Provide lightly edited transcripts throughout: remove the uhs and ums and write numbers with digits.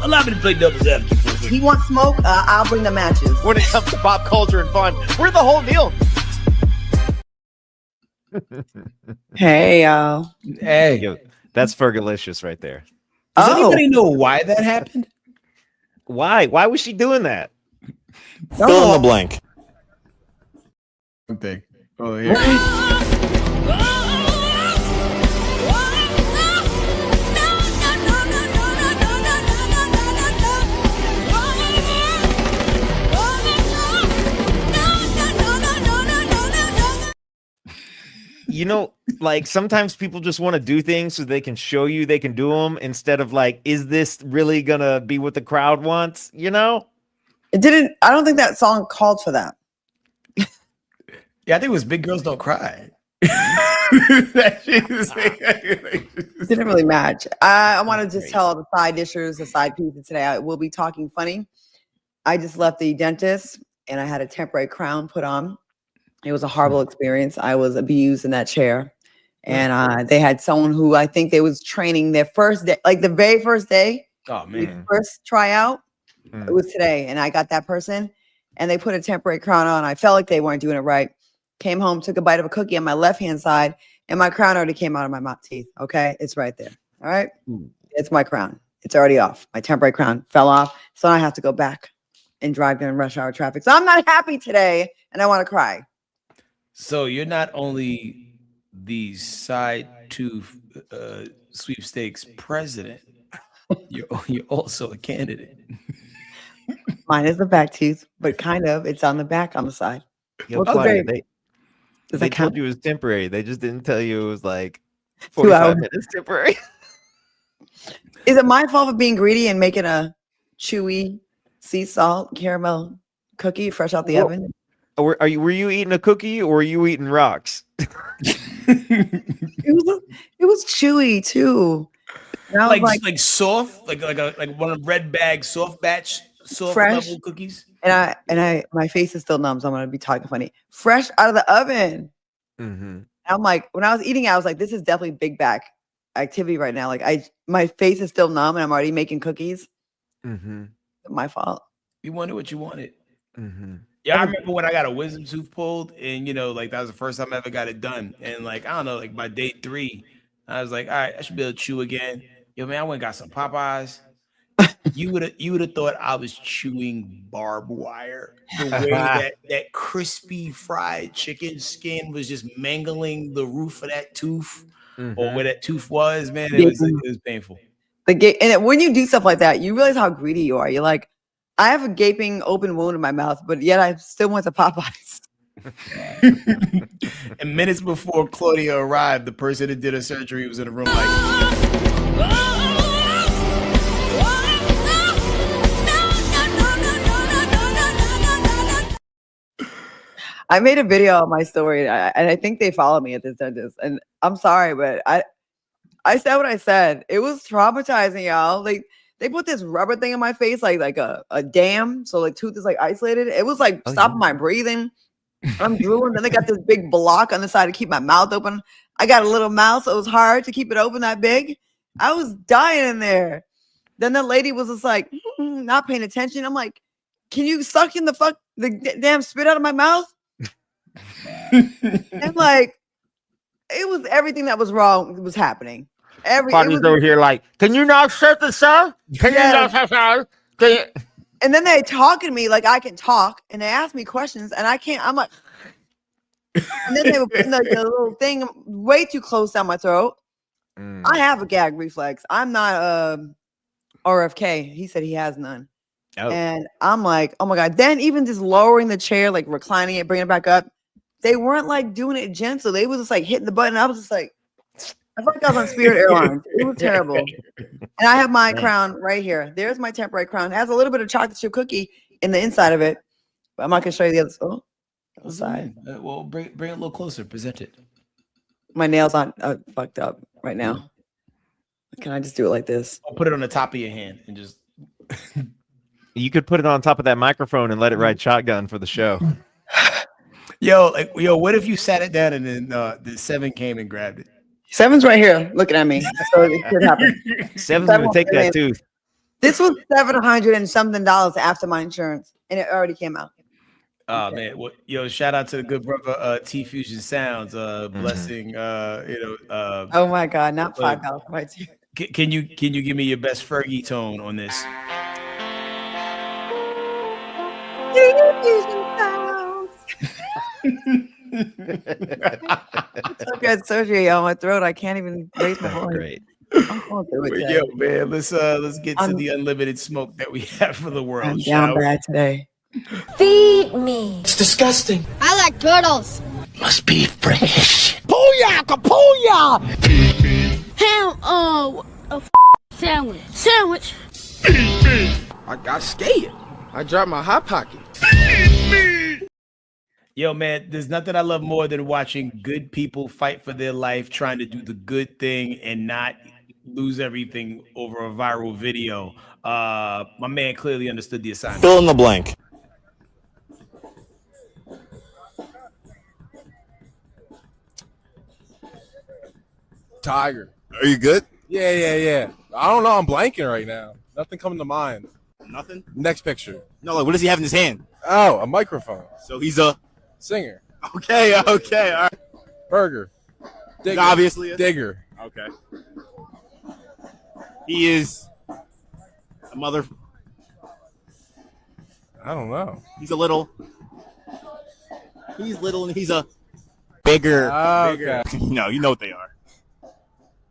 allow me to play devil's advocate for a second. He wants smoke. I'll bring the matches. When it comes to pop culture and fun, we're the whole deal. Hey, y'all. Hey, Yo, that's Fergalicious right there. does Oh. anybody know why that happened? Why? Why was she doing that? Fill in the blank. Thing. Oh, here. You know, like sometimes people just want to do things so they can show you they can do them instead of like, is this really gonna be what the crowd wants? You know? It didn't. I don't think that song called for that. Yeah, I think it was Big Girls Don't Cry. That shit is- It didn't really match. I want to just tell the side dishers, the side pieces today. I will be talking funny. I just left the dentist and I had a temporary crown put on. It was a horrible experience. I was abused in that chair. And they had someone who I think they was training their first day, like the very first day, Oh the man, first tryout. It was today. And I got that person and they put a temporary crown on. I felt like they weren't doing it right. Came home, took a bite of a cookie on my left-hand side, and my crown already came out of my mouth teeth. Okay, it's right there. All right, it's my crown. It's already off. My temporary crown fell off, so I have to go back and drive during rush hour traffic. So I'm not happy today, and I want to cry. so you're not only the side tooth sweepstakes president, you're also a candidate. Mine is the back tooth, but kind of it's on the back on the side. Yo, What's Claudia, the- Does they that count? told you it was temporary. They just didn't tell you it was like 2 45 hours. minutes temporary. Is it my fault for being greedy and making a chewy sea salt caramel cookie fresh out the Well, oven? Were you eating a cookie or were you eating rocks? It was chewy too. And I was like soft, like one of Red Bag's soft batch, soft Fresh. level cookies. and my face is still numb, so I'm gonna be talking funny. Fresh out of the oven. Mm-hmm. I'm like, when I was eating, I was like, this is definitely big back activity right now. Like my face is still numb and I'm already making cookies. Mm-hmm. My fault. You wanted what you wanted. Mm-hmm. Yeah, I remember when I got a wisdom tooth pulled, and like that was the first time I ever got it done. And like I don't know, like by day 3, I was like, all right, I should be able to chew again. Yo, man, I went and got some Popeyes. You would have thought I was chewing barbed wire. The way that crispy fried chicken skin was just mangling the roof of that tooth, or where that tooth was, man. It was painful. When you do stuff like that, you realize how greedy you are. You're like, I have a gaping open wound in my mouth, but yet I still went to Popeyes. And minutes before Claudia arrived, the person that did her surgery was in the room like, I made a video of my story, and I think they follow me at this dentist. And I'm sorry, but I said what I said. It was traumatizing, y'all. Like they put this rubber thing in my face, like a dam, so like tooth is like isolated. It was like stopping my breathing. I'm drooling. Then they got this big block on the side to keep my mouth open. I got a little mouth, so it was hard to keep it open that big. I was dying in there. Then the lady was just like, not paying attention. I'm like, can you suck in the damn spit out of my mouth? And like, it was everything that was wrong was happening. Party's over here like, can you not shut the sound? Can you not shut the sound? And then they talking to me like I can talk, and they ask me questions, and I can't. I'm like, and then they were putting the little thing way too close down my throat. I have a gag reflex. I'm not RFK. He said he has none. Oh. And I'm like, oh my God. Then even just lowering the chair, like reclining it, bringing it back up, they weren't like doing it gentle. They was just like hitting the button. I was just like, I felt like I was on Spirit Airlines. It was terrible. And I have my crown right here. There's my temporary crown. It has a little bit of chocolate chip cookie in the inside of it. But I'm not gonna show you the other side. Well, bring it a little closer. Present it. My nails aren't fucked up right now. Can I just do it like this? I'll put it on the top of your hand and just. You could put it on top of that microphone and let it ride shotgun for the show. Yo, what if you sat it down and then the 7 came and grabbed it? 7's right here looking at me. So it could happen. 7's gonna take that tooth. This was $700 and something after my insurance, and it already came out. Oh man, well, yo, shout out to the good brother T Fusion Sounds, blessing, Oh my God, not $5 right here. Can you give me your best Fergie tone on this? So good surgery on my throat. I can't even raise my voice. Great. I'm going through it, Well, Jay. yo, man, let's get to the unlimited smoke that we have for the world. I'm shall down we? bad today. Feed me. It's disgusting. I like turtles. Must be fresh. Ham, a sandwich. Sandwich. I got scared. I dropped my hot pocket. Yo, man, there's nothing I love more than watching good people fight for their life, trying to do the good thing and not lose everything over a viral video. My man clearly understood the assignment. Fill in the blank. Tiger. Are you good? Yeah. I don't know. I'm blanking right now. Nothing coming to mind. Nothing. Next picture. No, like what does he have in his hand? Oh, a microphone. So he's a Singer. okay. All right. Burger. Digger. Obviously, is. Digger. Okay. He is a mother. I don't know. He's a little. He's little and he's a bigger. Okay. You know what they are.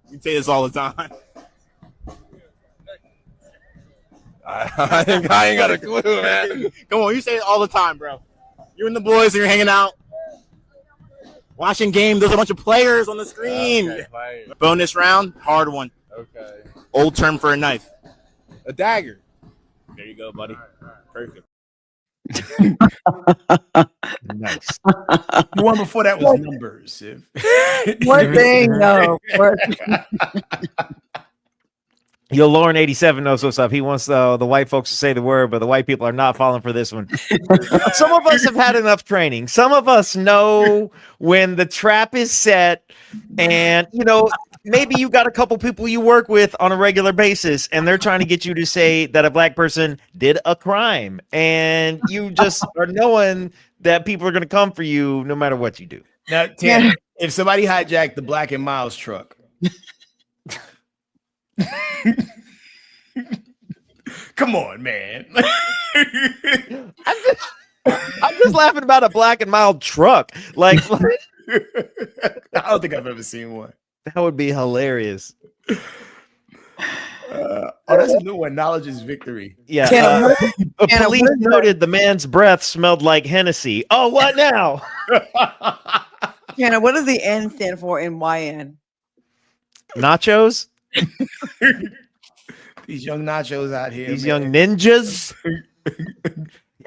You say this all the time. I ain't got a clue, man. Come on, you say it all the time, bro. You and the boys, and you're hanging out, watching games. There's a bunch of players on the screen. Okay, fine. Bonus round, hard one. Okay. Old term for a knife. A dagger. There you go, buddy. Perfect. Nice. The one before that was numbers. One thing, no. Yo, Lauren 87 knows what's up. He wants the white folks to say the word, but the white people are not falling for this one. Some of us have had enough training. Some of us know when the trap is set, and maybe you got a couple people you work with on a regular basis, and they're trying to get you to say that a black person did a crime, and you just are knowing that people are going to come for you no matter what you do. Now, Tanner, if somebody hijacked the Black and Miles truck, come on, man. I'm just laughing about a black and mild truck. Like I don't think I've ever seen one. that would be hilarious. That's a new one. Knowledge is victory. Yeah. Tanner, Tanner, Police what is that? noted the man's breath smelled like Hennessy. Oh, what now? Tanner, what does the N stand for in YN? Nachos? These young nachos out here. These man. young ninjas?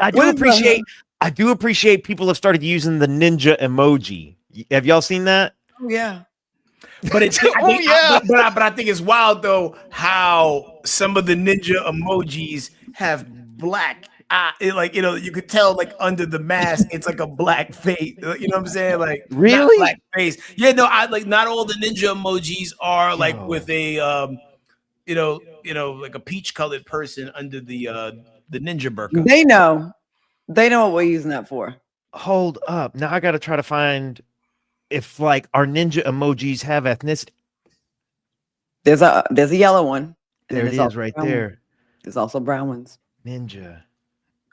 I do appreciate people have started using the ninja emoji. Have y'all seen that? Oh, yeah. But it's but I think it's wild though how some of the ninja emojis have black you could tell like under the mask it's like a black face. You know what I'm saying? Like Really? not black face. Yeah, no, I like not all the ninja emojis are like Yo. with a like a peach colored person under the ninja burqa. They know what we're using that for. Hold up. Now I got to try to find if like our ninja emojis have ethnicity. There's a yellow one. There it there's is also right brown one. there. There's also brown ones. Ninja.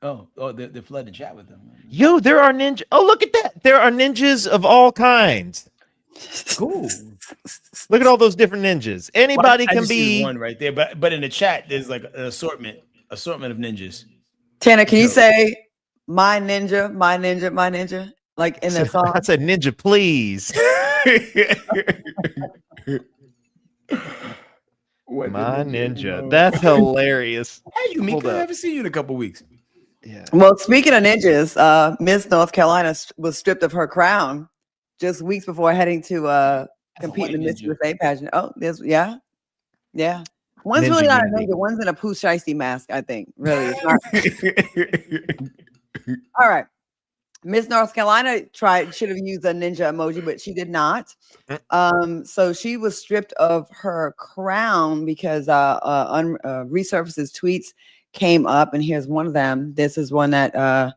Oh, they're flooding chat with them. Yo, there are ninja. Oh, look at that. There are ninjas of all kinds. Cool. Look at all those different ninjas. Anybody I can just see be. one right there, but in the chat there's like an assortment of ninjas. Tanner, can you Yo. say my ninja, my ninja, my ninja? Like in that song. I said ninja, please. What My the ninja. That's hilarious. Hey, you Hold Mika, I up. haven't seen you in a couple weeks. Yeah. Well, speaking of ninjas, Miss North Carolina was stripped of her crown just weeks before heading to That's a compete in the white Miss ninja. USA pageant. Oh, there's One's Ninja really not a unity. ninja. One's in a Pooh Shiesty mask, I think. Really, it's not. All right. Miss North Carolina should have used a ninja emoji, but she did not. So she was stripped of her crown because resurfaces tweets came up, and here's one of them. This is one that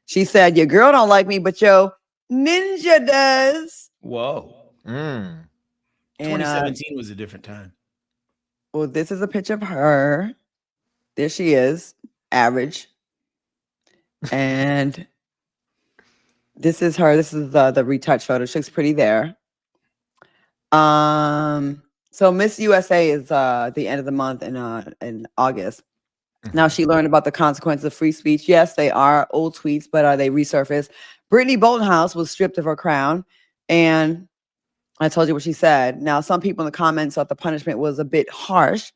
she said, "Your girl don't like me, but yo ninja does." Whoa. Mm. And 2017 was a different time. well, this is a picture of her. There she is, average, and this is her. This is the retouch photo. She looks pretty there. So Miss USA is the end of the month in August. Now she learned about the consequences of free speech. Yes, they are old tweets, but they resurfaced. Brittany Boldenhouse was stripped of her crown, and I told you what she said. Now some people in the comments thought the punishment was a bit harsh,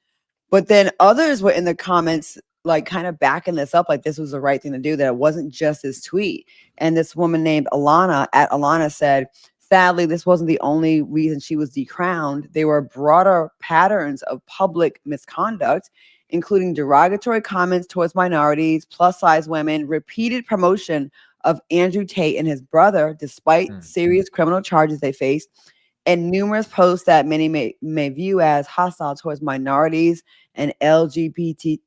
but then others were in the comments like kind of backing this up, like this was the right thing to do, that it wasn't just his tweet. And this woman named Alana said, sadly, this wasn't the only reason she was decrowned. There were broader patterns of public misconduct, including derogatory comments towards minorities, plus-size women, repeated promotion of Andrew Tate and his brother, despite serious criminal charges they faced, and numerous posts that many may view as hostile towards minorities and LGBTQ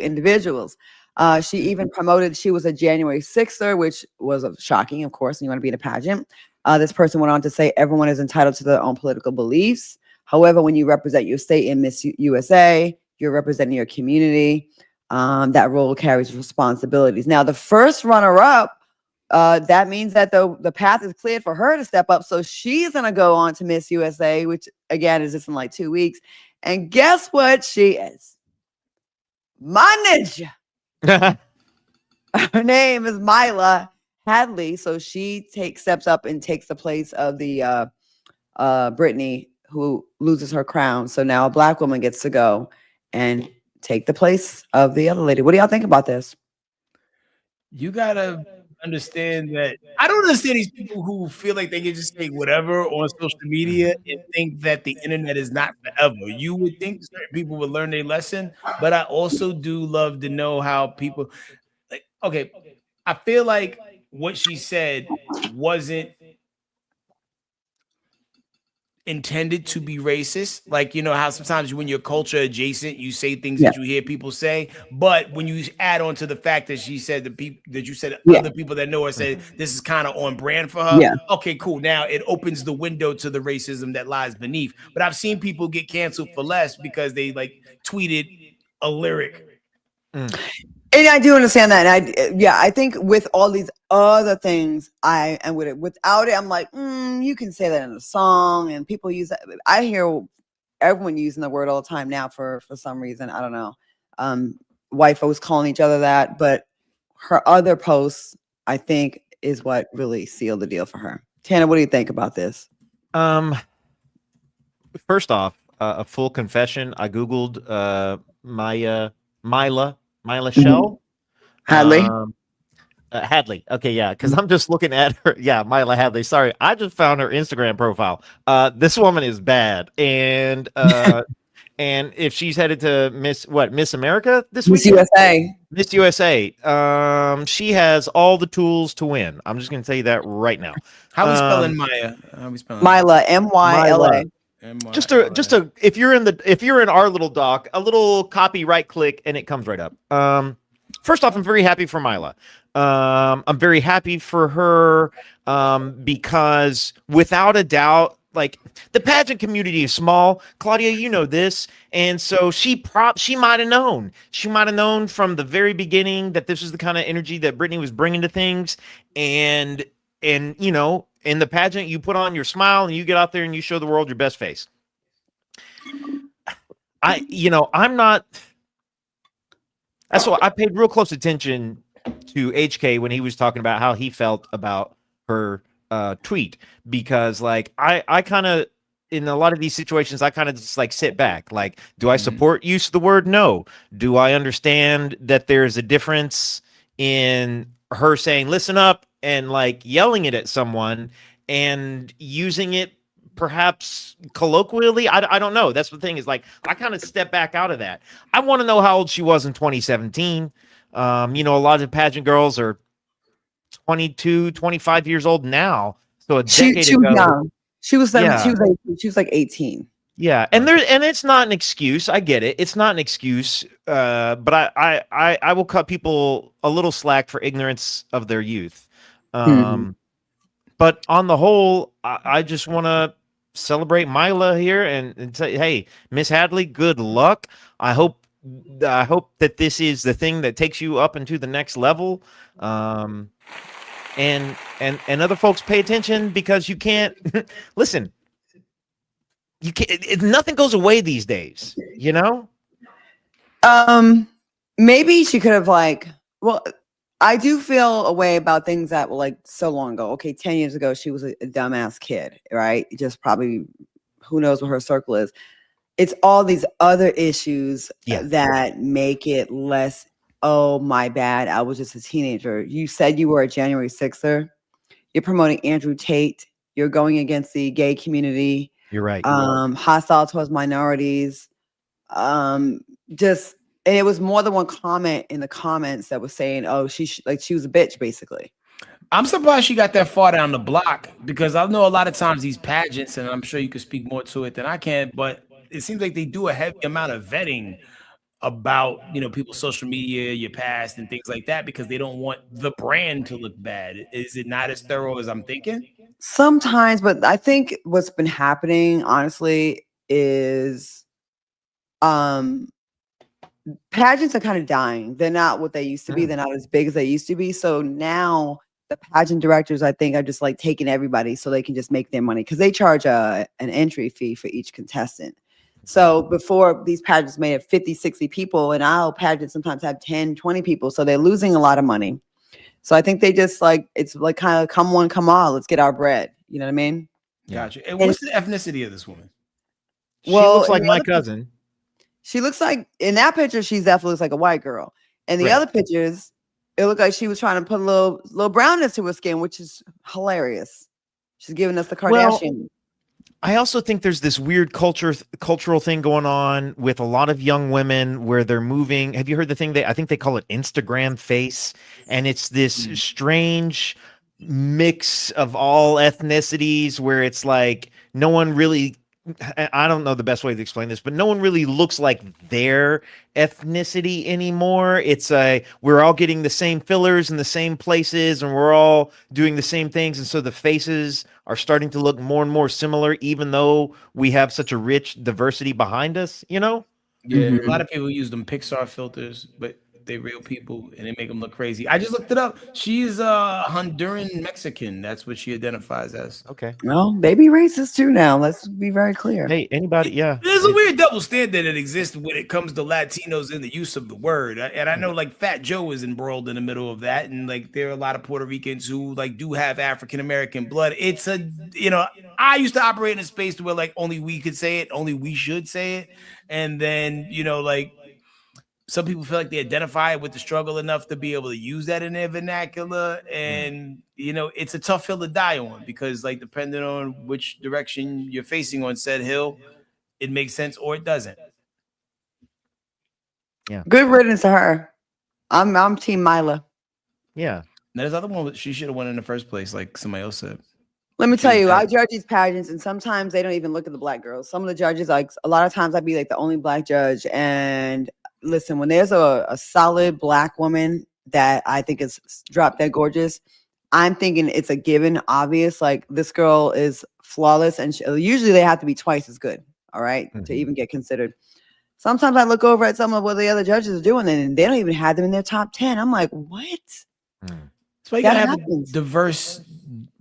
individuals. She even promoted she was a January 6er, which was shocking, of course, and you want to be in a pageant. This person went on to say everyone is entitled to their own political beliefs. However, when you represent your state in Miss USA, you're representing your community. That role carries responsibilities. Now, the first runner-up, that means that the path is cleared for her to step up. So she's going to go on to Miss USA, which, again, is just in like 2 weeks. And guess what she is? My ninja. Her name is Myla Hadley. So she steps up and takes the place of the Brittany, who loses her crown. So now a Black woman gets to go and take the place of the other lady. What do y'all think about this? You gotta understand that I don't understand these people who feel like they can just say whatever on social media and think that the internet is not forever. You would think certain people would learn their lesson, but I also do love to know how people like, okay, I feel like what she said wasn't intended to be racist. Like, you know how sometimes when you're culture adjacent, you say things that you hear people say, but when you add on to the fact that she said other people that know her said this is kind of on brand for her. Okay, cool. Now it opens the window to the racism that lies beneath. But I've seen people get canceled for less because they like tweeted a lyric. And I do understand that. And I think with all these other things, I am with it. Without it, I'm like, you can say that in a song, and people use that. I hear everyone using the word all the time now for some reason. I don't know. White folks calling each other that, but her other posts, I think, is what really sealed the deal for her. Tana, what do you think about this? First off, a full confession. I Googled Myla Shell Hadley. Hadley. Okay, yeah, because I'm just looking at her. Yeah, Myla Hadley. Sorry, I just found her Instagram profile. This woman is bad, and and if she's headed to Miss America this week, Miss USA, she has all the tools to win. I'm just gonna tell you that right now. How are we spelling Maya? How are we spelling Myla? MYLA. Just a if you're in our little doc, a little copy right click and it comes right up. First off, I'm very happy for Myla. I'm very happy for her because without a doubt, like the pageant community is small. Claudia, you know this, and so she might have known. She might have known from the very beginning that this is the kind of energy that Brittany was bringing to things, and you know. In the pageant, you put on your smile and you get out there and you show the world your best face. I'm not. That's why I paid real close attention to HK when he was talking about how he felt about her tweet, because like I kind of, in a lot of these situations, I kind of just like sit back. Like, do I support use of the word? No. Do I understand that there's a difference in her saying, listen up, and like yelling it at someone and using it perhaps colloquially. I don't know. That's the thing is like I kind of step back out of that. I want to know how old she was in 2017. A lot of pageant girls are 22, 25 years old now. So a decade She was ago. young. She was 17. Yeah. She was like 18. Yeah, and it's not an excuse. I get it. It's not an excuse. But I will cut people a little slack for ignorance of their youth. But on the whole, I just want to celebrate Mila here and say, hey, Miss Hadley, good luck. I hope that this is the thing that takes you up into the next level. And other folks pay attention because you can't listen. You can't. Nothing goes away these days. Maybe she could have I do feel a way about things that were like so long ago. Okay, 10 years ago, she was a dumbass kid, right? Just probably, who knows what her circle is. It's all these other issues that make it less, oh, my bad, I was just a teenager. You said you were a January 6er. You're promoting Andrew Tate. You're going against the gay community. You're right. Hostile towards minorities. And it was more than one comment in the comments that was saying, "Oh, she was a bitch," basically. I'm surprised she got that far down the block because I know a lot of times these pageants, and I'm sure you could speak more to it than I can, but it seems like they do a heavy amount of vetting about people's social media, your past, and things like that because they don't want the brand to look bad. Is it not as thorough as I'm thinking? Sometimes, but I think what's been happening, honestly, is pageants are kind of dying. They're not what they used to be. They're not as big as they used to be. So now the pageant directors, I think, are just like taking everybody so they can just make their money because they charge an entry fee for each contestant. So before these pageants may have 50, 60 people, and our pageants sometimes have 10, 20 people. So they're losing a lot of money. So I think they just it's like kind of come one, come all. Let's get our bread. You know what I mean? Gotcha. And what's the ethnicity of this woman? She looks like my cousin. She looks like, in that picture, she definitely looks like a white girl. And the other pictures, it looked like she was trying to put a little brownness to her skin, which is hilarious. She's giving us the Kardashian. I also think there's this weird cultural thing going on with a lot of young women where they're moving. Have you heard the thing I think they call it Instagram face? And it's this strange mix of all ethnicities where it's like no one really, I don't know the best way to explain this, but no one really looks like their ethnicity anymore. It's we're all getting the same fillers in the same places and we're all doing the same things. And so the faces are starting to look more and more similar, even though we have such a rich diversity behind us, Yeah. A lot of people use them Pixar filters, but they real people and they make them look crazy. I just looked it up. She's a Honduran Mexican. That's what she identifies as. Okay. Well, they be racist too now. Let's be very clear. Hey, anybody? Yeah. There's a weird double standard that exists when it comes to Latinos in the use of the word. And I know Fat Joe is embroiled in the middle of that. And there are a lot of Puerto Ricans who do have African-American blood. It's I used to operate in a space where only we could say it, only we should say it. And then, some people feel like they identify with the struggle enough to be able to use that in their vernacular. And, it's a tough hill to die on because depending on which direction you're facing on said hill, it makes sense or it doesn't. Yeah. Good riddance to her. I'm Team Mila. Yeah. Now, there's other one she should have won in the first place, like somebody else said. Let me tell you, I judge these pageants, and sometimes they don't even look at the black girls. Some of the judges, a lot of times I'd be the only black judge. And listen, when there's a solid black woman that I think is drop dead gorgeous, I'm thinking it's a given, obvious. This girl is flawless, and usually they have to be twice as good, all right, to even get considered. Sometimes I look over at some of what the other judges are doing, and they don't even have them in their top 10. I'm like, what? That's why you gotta have a diverse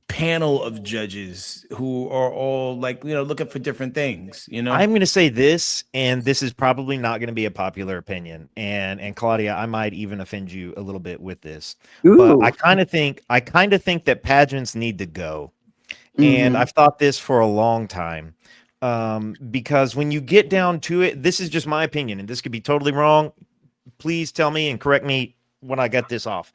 panel of judges who are all looking for different things. I'm going to say this, and this is probably not going to be a popular opinion, and Claudia, I might even offend you a little bit with this. Ooh. But I kind of think that pageants need to go, and I've thought this for a long time, because when you get down to it, this is just my opinion, and this could be totally wrong. Please tell me and correct me when I get this off.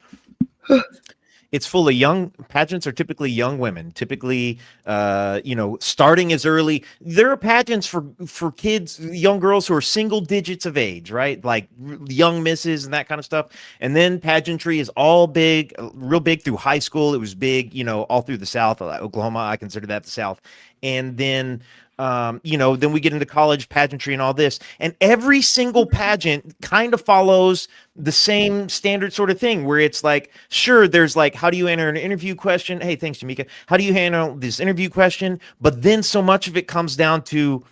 it's full of young pageants are typically young women, typically starting as early. There are pageants for kids, young girls who are single digits of age, right? Like young misses and that kind of stuff. And then pageantry is all big, real big through high school. It was big, all through the South, Oklahoma. I consider that the South. And then then we get into college pageantry and all this, and every single pageant kind of follows the same standard sort of thing where it's like, sure, there's like, how do you enter an interview question? Hey, thanks, Jamika. How do you handle this interview question? But then so much of it comes down to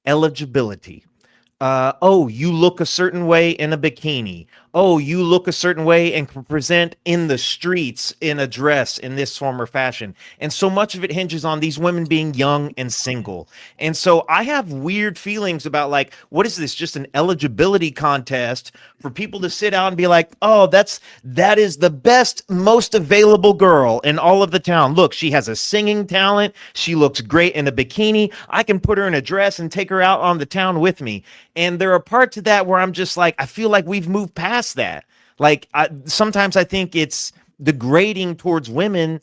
eligibility. You look a certain way in a bikini. Oh, you look a certain way and can present in the streets in a dress in this form or fashion. And so much of it hinges on these women being young and single. And so I have weird feelings about like, what is this? Just an eligibility contest for people to sit out and be like, oh, that is the best, most available girl in all of the town. Look, she has a singing talent. She looks great in a bikini. I can put her in a dress and take her out on the town with me. And there are parts of that where I'm just like, I feel like we've moved past that. Like sometimes I think it's degrading towards women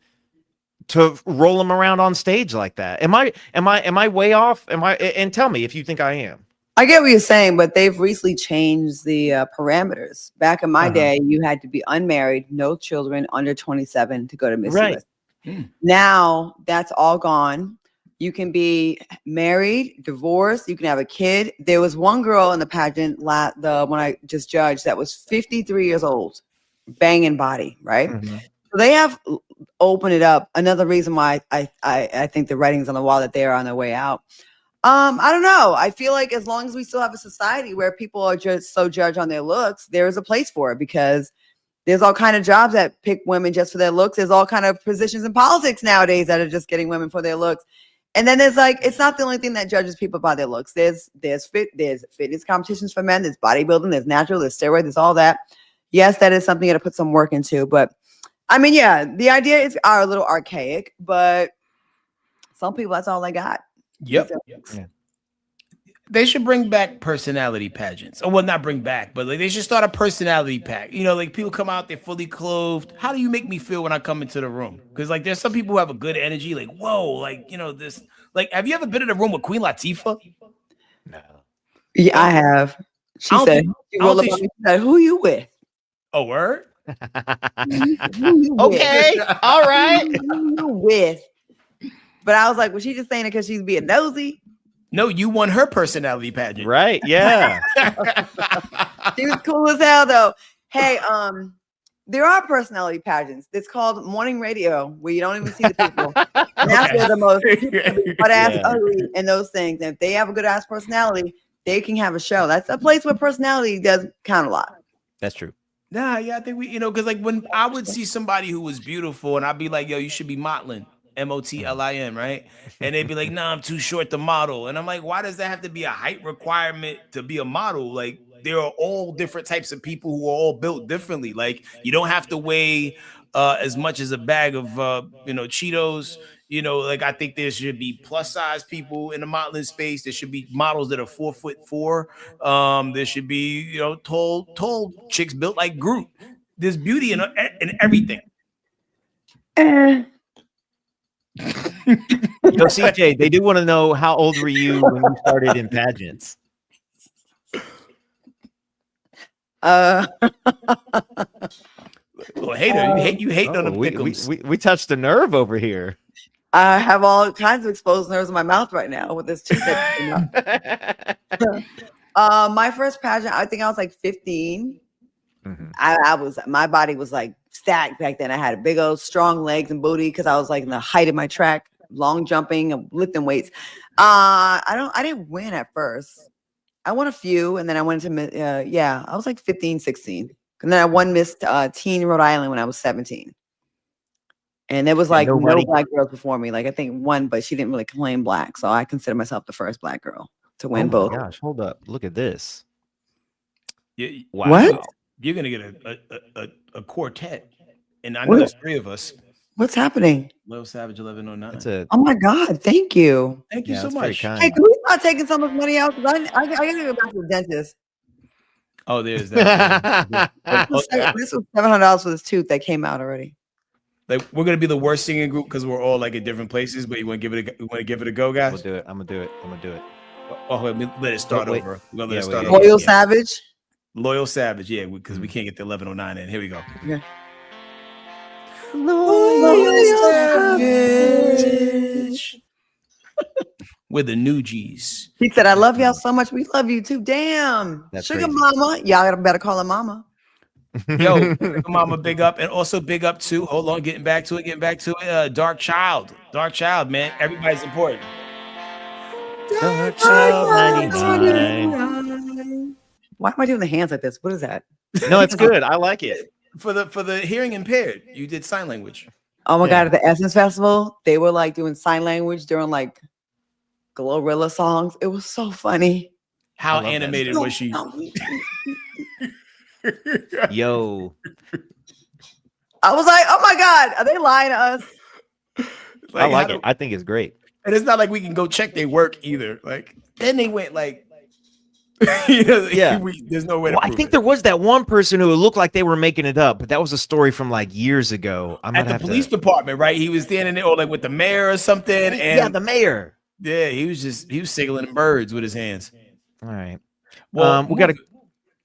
to roll them around on stage like that. Am I way off? And tell me if you think I am. I get what you're saying, but they've recently changed the parameters. Back in my day, you had to be unmarried, no children, under 27 to go to Miss Right. US. Now that's all gone. You can be married, divorced, you can have a kid. There was one girl in the pageant, the one I just judged, that was 53 years old, banging body, right? So they have opened it up. Another reason why I think the writing's on the wall that they are on their way out. I don't know. I feel like as long as we still have a society where people are just so judged on their looks, there is a place for it, because there's all kind of jobs that pick women just for their looks. There's all kind of positions in politics nowadays that are just getting women for their looks. And then there's like, it's not the only thing that judges people by their looks. There's fitness competitions for men. There's bodybuilding. There's natural. There's steroid. There's all that. Yes, that is something you got to put some work into. But I mean, yeah, the idea is a little archaic, but some people, that's all they got. Yep. Yeah. They should bring back personality pageants. Or well, not bring back, but like they should start a personality pack. Like people come out, they're fully clothed. How do you make me feel when I come into the room? Because like there's some people who have a good energy, like, whoa, like this. Like, have you ever been in a room with Queen Latifah? No. Yeah, I have. She said, who you with? Oh, word? Okay. All right. Who you with? But I was like, was she just saying it because she's being nosy? No, you won her personality pageant. Right. Yeah. She was cool as hell, though. Hey, there are personality pageants. It's called morning radio, where you don't even see the people. And that's where the most butt ass ugly and those things. And if they have a good ass personality, they can have a show. That's a place where personality does count a lot. That's true. Nah, yeah, I think because like when I would see somebody who was beautiful, and I'd be like, yo, you should be modeling. MOTLIN, right? And they'd be like, nah, I'm too short to model. And I'm like, why does that have to be a height requirement to be a model? Like, there are all different types of people who are all built differently. Like, you don't have to weigh as much as a bag of Cheetos. Like I think there should be plus size people in the modeling space. There should be models that are 4'4". There should be tall chicks built like Groot. There's beauty in everything. Yo, CJ, they do want to know, how old were you when you started in pageants? Well, hater, you hate on the we touched a nerve over here. I have all kinds of exposed nerves in my mouth right now with this tooth. My first pageant, I think I was like 15. My body was like stacked back then. I had big old strong legs and booty because I was like in the height of my track, long jumping and lifting weights. I didn't win at first. I won a few, and then I went into I was like 15, 16. And then I won Miss Teen Rhode Island when I was 17. And there was like no black girls before me. Like I think one, but she didn't really claim black. So I consider myself the first black girl to win both. Gosh, hold up. Look at this. Wow. What? You're gonna get a quartet, and I know there's 3 of us. What's happening? Lil Savage 1109. Oh my God! Thank you. Thank you so much. Hey, can we start taking some of the money out? Because I gotta go back to the dentist. Oh, there's that. This was $700 for this tooth that came out already. Like we're gonna be the worst singing group because we're all like in different places. But you want to give it a go, guys? We'll do it. I'm gonna do it. Oh, wait, let it start Wait. over. We're gonna let Yeah, it start wait. over. Loyal Savage. Loyal Savage, yeah, because we can't get the 1109 in. Here we go. Okay. With the new G's. He said, I love y'all so much. We love you too. Damn. That's Sugar crazy. mama. Y'all better call her mama. Yo, mama, big up, and also big up too. Hold on, getting back to it. Dark Child, man. Everybody's important. Dark Child 99. Why am I doing the hands like this? What is that? No, it's good. I like it. For the hearing impaired, you did sign language. Oh my Yeah. God, at the Essence Festival, they were like doing sign language during like Glorilla songs. It was so funny. How love that. animated was she? Yo, I was like, oh my God, are they lying to us? I like how it. I think it's great. And it's not like we can go check their work either. Like then they went like, yeah. There's no way. Well, I think there was that one person who looked like they were making it up, but that was a story from like years ago. I might at the have police to. department, right? He was standing there, or like with the mayor or something, and Yeah, the mayor. yeah, he was signaling birds with his hands. All right. Well, We got to.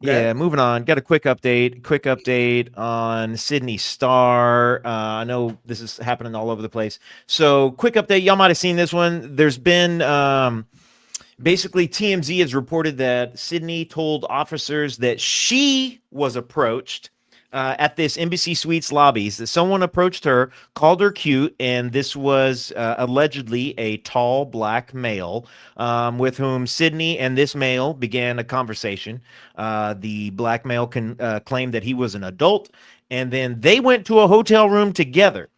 Go ahead. Yeah, moving on. Got a quick update on Sydney Star. I know this is happening all over the place. So, quick update. Y'all might have seen this one. There's been basically TMZ has reported that Sydney told officers that she was approached at this Embassy Suites lobbies. That someone approached her, called her cute, and this was allegedly a tall black male with whom Sydney and this male began a conversation. The black male claimed that he was an adult, and then they went to a hotel room together.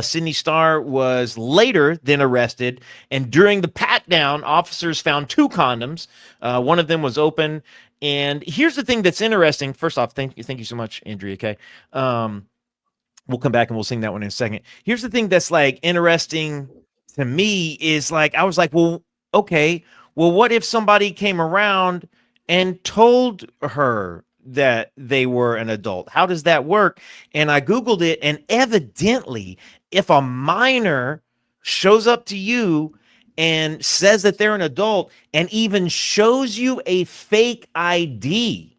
Sydney Star was later then arrested, and during the pat down, officers found 2 condoms. One of them was open. And here's the thing that's interesting. First off, thank you so much, Andrea. Okay, we'll come back and we'll sing that one in a second. Here's the thing that's like interesting to me is like I was like, well, okay, well, what if somebody came around and told her that they were an adult? How does that work? And I Googled it, and evidently, if a minor shows up to you and says that they're an adult and even shows you a fake ID,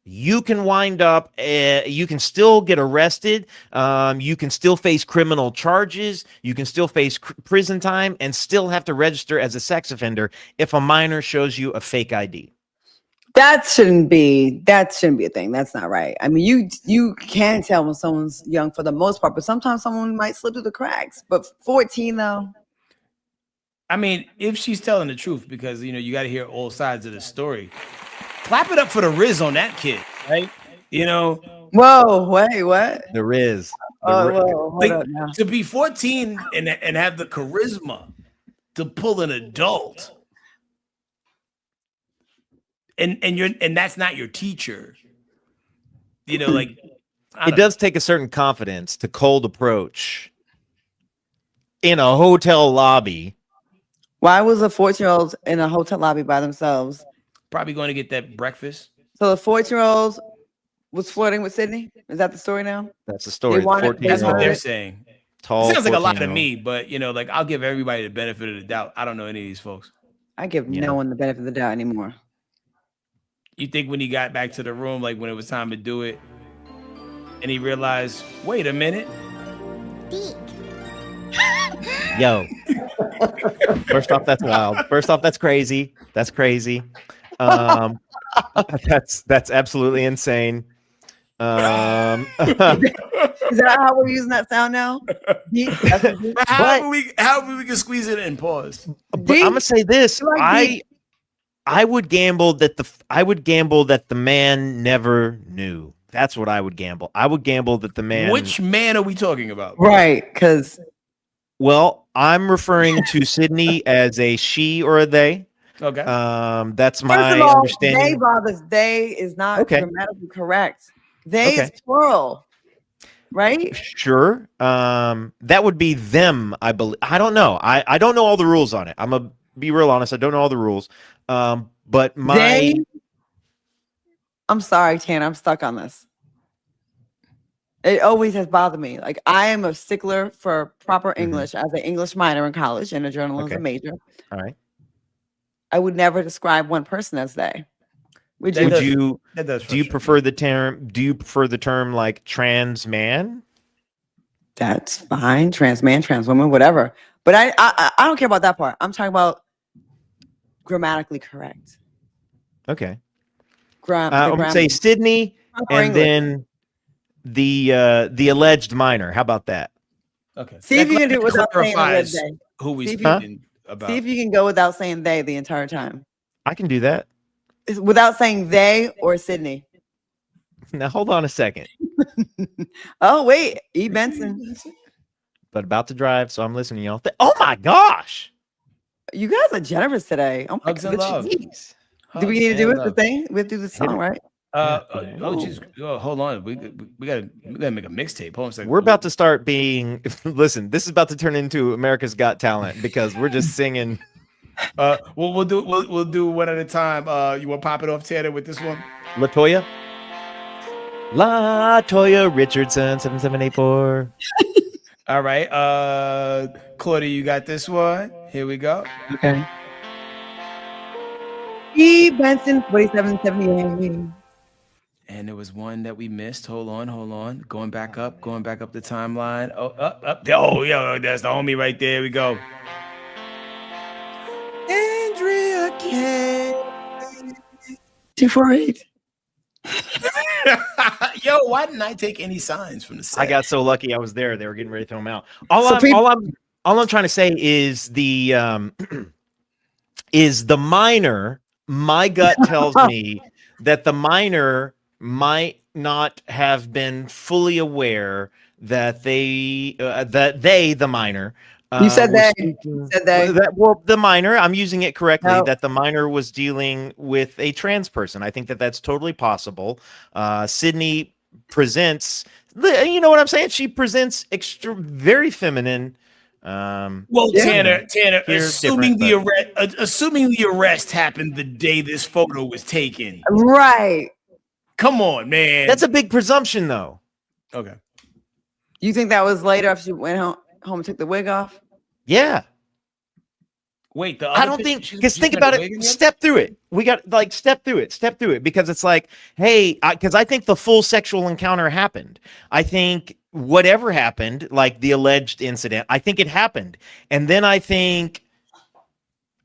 you can wind up, you can still get arrested. You can still face criminal charges. You can still face prison time and still have to register as a sex offender if a minor shows you a fake ID. That shouldn't be a thing. That's not right. I mean, you can tell when someone's young for the most part, but sometimes someone might slip through the cracks. But 14 though. I mean, if she's telling the truth, because you got to hear all sides of the story. Clap it up for the Riz on that kid, right? Whoa, wait, what? The Riz. Whoa, hold Like, up now. to be 14 and have the charisma to pull an adult, and that's not your teacher. Like It does take a certain confidence to cold approach in a hotel lobby. Why was a 14-year-old in a hotel lobby by themselves? probably going to get that breakfast. So the 14-year-old was flirting with Sydney? Is that the story now? That's the story. They wanted- That's what they're 14-year-old, saying. tall. It sounds like a lot to 14-year-old. me, but like I'll give everybody the benefit of the doubt. I don't know any of these folks. I give Yeah. no one the benefit of the doubt anymore. You think when he got back to the room, like when it was time to do it, and he realized, wait a minute, Yo. First off, that's wild. First off, that's crazy. That's crazy. That's absolutely insane. Is that how we're using that sound now? Deep? That's what deep? however we can squeeze it in. Pause. But I'm gonna say this. You like deep? I would gamble that the man never knew. That's what I would gamble. I would gamble that the man. Which man are we talking about? Right, because Well, I'm referring to Sydney as a she or a they. Okay. That's first my of all, understanding. they bothers. They is not Okay. grammatically correct. They is Okay. plural, right? Sure. That would be them, I believe. I don't know. I don't know all the rules on it. I'm gonna be real honest. I don't know all the rules. But my They I'm sorry, Tanner. I'm stuck on this. It always has bothered me. Like I am a stickler for proper English as an English minor in college and a journalism major. All right. I would never describe one person as they. Would That you? does- Would you? That does Do you frustrate prefer the term? Do you prefer the term like trans man? That's fine. Trans man, trans woman, whatever. But I don't care about that part. I'm talking about grammatically correct. Okay. The I'm gonna say grammar- Sydney, proper and English. then the alleged minor. How about that? me. Okay. See if you can do it without saying the word clarifies they. who we See if you- speaking about. See if you can go without saying they the entire time. I can do that. Without saying they or Sydney. Now hold on a second. Oh, wait. E. Benson. But about to drive, so I'm listening, y'all. Oh my gosh! You guys are generous today. Oh my Hugs and love. Jeez. Do we need to do Hugs it? and The love. thing? We have to do the song, right? Jeez. Oh, hold on. We gotta make a mixtape. Hold on a second. We're about to start being. Listen, this is about to turn into America's Got Talent because we're just singing. We'll do one at a time. You want to pop it off, Tanner, with this one? Latoya. Latoya Richardson 7784. All right. Claudia, you got this one. Here we go. Okay. E. Benson, 4778. And there was one that we missed. Hold on. Going back up the timeline. Oh, up. Oh, yeah, that's the homie right there. We go. Andrea K. 248. Yo, why didn't I take any signs from the set? I got so lucky I was there. They were getting ready to throw them out. So All I'm trying to say is the minor. My gut tells me that the minor might not have been fully aware that the minor. You said was they. speaking- Said they. Well, the minor, I'm using it correctly, No. that the minor was dealing with a trans person. I think that that's totally possible. Sydney presents, you know what I'm saying? She presents very feminine. Well, Yeah. Tanner, Here, assuming different, the arrest happened the day this photo was taken. Right. Come on, man. That's a big presumption, though. okay. You think that was later after she went home and took the wig off? Yeah. Wait, the I don't other think, picture- because she think got a about wig in it. yet? Step through it. We got step through it, because it's like, hey, because I think the full sexual encounter happened. I think whatever happened, like the alleged incident, I think it happened. And then I think,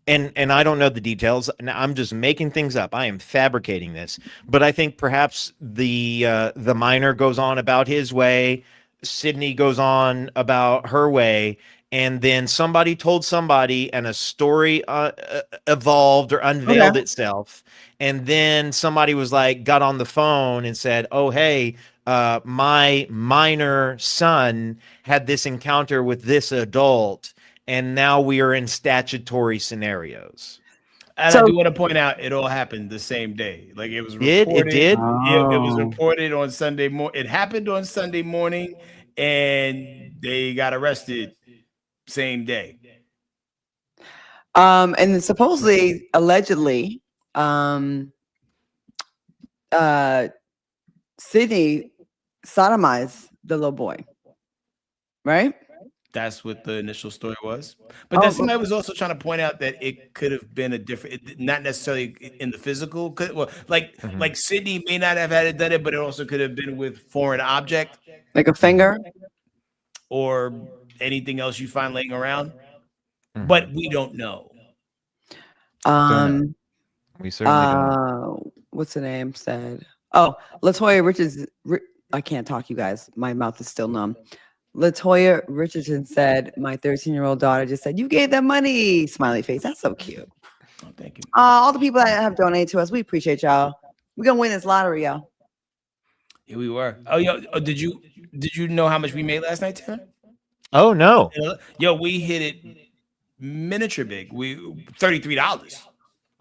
and I don't know the details. Now, I'm just making things up. I am fabricating this, but I think perhaps the minor goes on about his way, Sydney goes on about her way, and then somebody told somebody, and a story evolved or unveiled itself, and then somebody was like, got on the phone and said, "Oh, hey, my minor son had this encounter with this adult." And now we are in statutory scenarios. And So- I do want to point out, it all happened the same day. Like it was It reported. did? It was Oh. reported on Sunday morning. It happened on Sunday morning, and they got arrested same day. And then supposedly, allegedly, Sydney sodomized the little boy, right? That's what the initial story was. But then somebody was also trying to point out that it could have been a different, not necessarily in the physical. Like Sydney may not have had it done it, but it also could have been with foreign object Like a finger. or anything else you find laying around. Mhm. But we don't know. Um, We certainly don't. what's the name said? Oh, Latoya Richards. I can't talk, you guys. My mouth is still numb. Latoya Richardson said, "My 13-year-old daughter just said, 'You gave them money.'" Smiley face. That's so cute. Oh, thank you. All the people that have donated to us, we appreciate y'all. We're gonna win this lottery, y'all. Here we were. Oh, did you know how much we made last night, Tanner? Oh no. Yo, we hit it miniature big. We $33.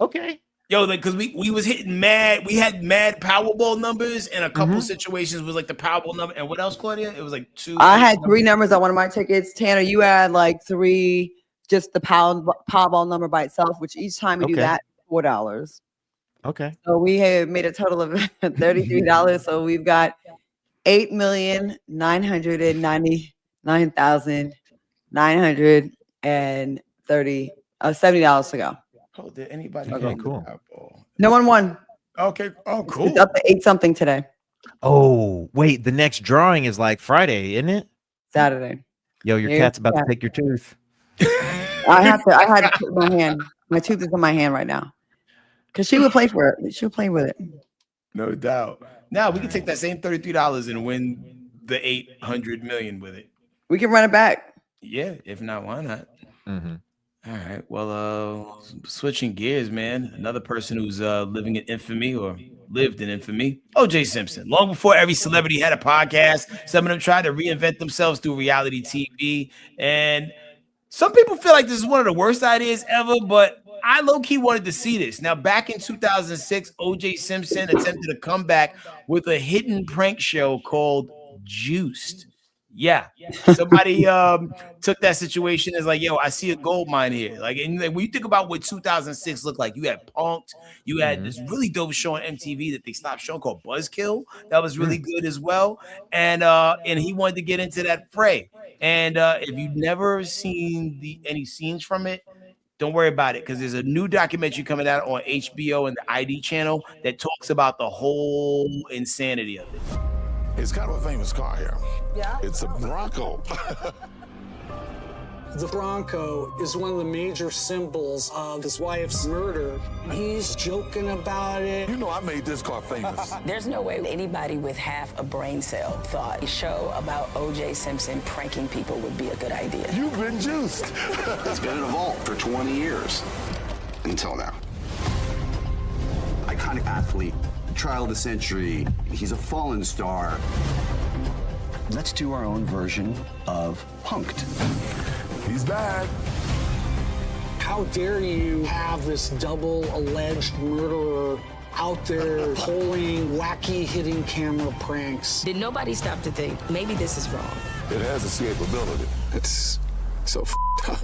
Okay. Yo, like because we was hitting mad. We had mad Powerball numbers, and a couple situations was like the Powerball number. And what else, Claudia? It was like two. I had 3 numbers on one of my tickets. Tanner, you had like 3, just the Powerball number by itself, which each time you do Okay. that, $4. Okay. So we have made a total of $33. So we've got 8,999,930 $70 to go. Oh, did anybody Okay, win the cool. Powerball? No one won. Okay. Oh, It's cool. up to 8 something today, Oh, wait, the next drawing is like Friday, isn't it? Saturday. Yo, your Here's cat's about the to cat. take your tooth. I had to put my hand. My tooth is in my hand right now. Because she would play for it. She would play with it. No doubt. Now we can take that same $33 and win the 800 million with it. We can run it back. Yeah, if not, why not? Mm-hmm. All right. Well, switching gears, man. Another person who's living in infamy or lived in infamy, O.J. Simpson. Long before every celebrity had a podcast, some of them tried to reinvent themselves through reality TV. And some people feel like this is one of the worst ideas ever, but I low-key wanted to see this. Now, back in 2006, O.J. Simpson attempted a comeback with a hidden prank show called Juiced. Yeah, somebody took that situation as like, yo, I see a gold mine here. Like, and when you think about what 2006 looked like, you had Punk'd, you had this really dope show on MTV that they stopped showing called Buzzkill. That was really good as well. And he wanted to get into that fray. And if you've never seen any scenes from it, don't worry about it, because there's a new documentary coming out on HBO and the ID channel that talks about the whole insanity of it. It's kind of a famous car here. Yeah. It's a Bronco. The Bronco is one of the major symbols of his wife's murder. He's joking about it. You know, I made this car famous. There's no way anybody with half a brain cell thought a show about O.J. Simpson pranking people would be a good idea. You've been juiced. It's been in a vault for 20 years. Until now. Iconic athlete, trial of the century. He's a fallen star. Let's do our own version of Punk'd. He's back. How dare you have this double alleged murderer out there pulling wacky hidden camera pranks? Did nobody stop to think, maybe this is wrong? It has escapability. It's so f***ed up.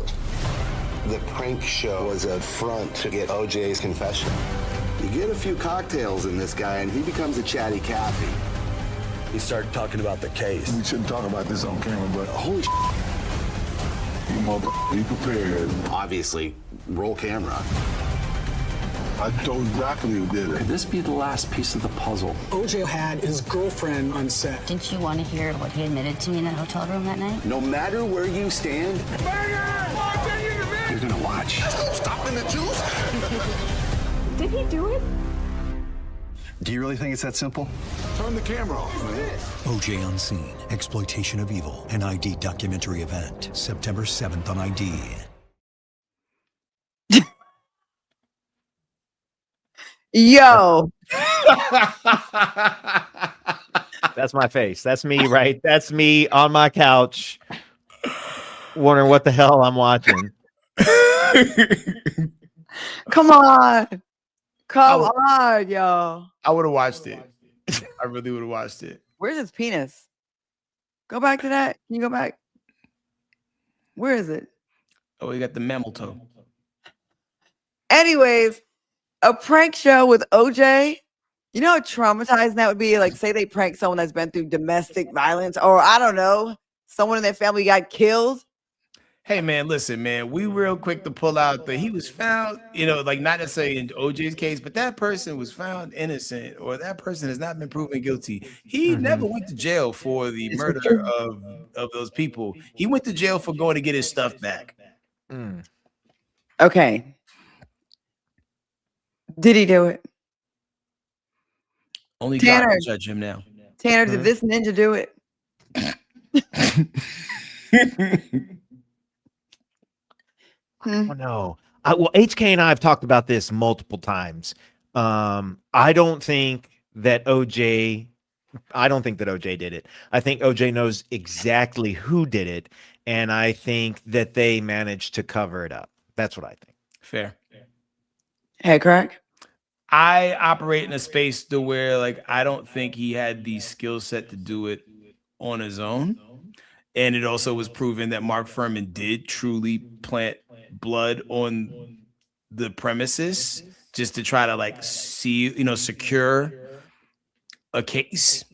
The prank show was a front to get OJ's confession. You get a few cocktails in this guy and he becomes a chatty Cathy. He started talking about the case. We shouldn't talk about this on camera, but holy shit. You mother, be prepared. Obviously, roll camera. I told exactly who did it. Could this be the last piece of the puzzle? OJ had his girlfriend on set. Didn't you want to hear what he admitted to me in that hotel room that night? No matter where you stand, you're gonna watch. Stop in the juice. Did he do it? Do you really think it's that simple? Turn the camera off, man. OJ Unseen, Exploitation of Evil, an ID documentary event, September 7th on ID. Yo. That's my face. That's me, right? That's me on my couch, wondering what the hell I'm watching. Come on. Come on, yo. I would have watched it. I really would have watched it. Where's his penis? Go back to that. Can you go back? Where is it? Oh, you got the mammal toe. Anyways, a prank show with OJ. You know how traumatizing that would be? Like, say they prank someone that's been through domestic violence, or I don't know, someone in their family got killed. Hey man, listen, man, we real quick to pull out that he was found, like not necessarily in OJ's case, but that person was found innocent, or that person has not been proven guilty. He never went to jail for the murder of those people. He went to jail for going to get his stuff back. Okay. Did he do it? Only God Tanner. can judge him now. Tanner, did this ninja do it? Oh no. Well, HK and I have talked about this multiple times. I don't think that OJ did it. I think OJ knows exactly who did it, and I think that they managed to cover it up. That's what I think. Fair. Hey, crack. I operate in a space to where I don't think he had the skill set to do it on his own. And it also was proven that Mark Fuhrman did truly plant blood on the premises just to try to like secure a case.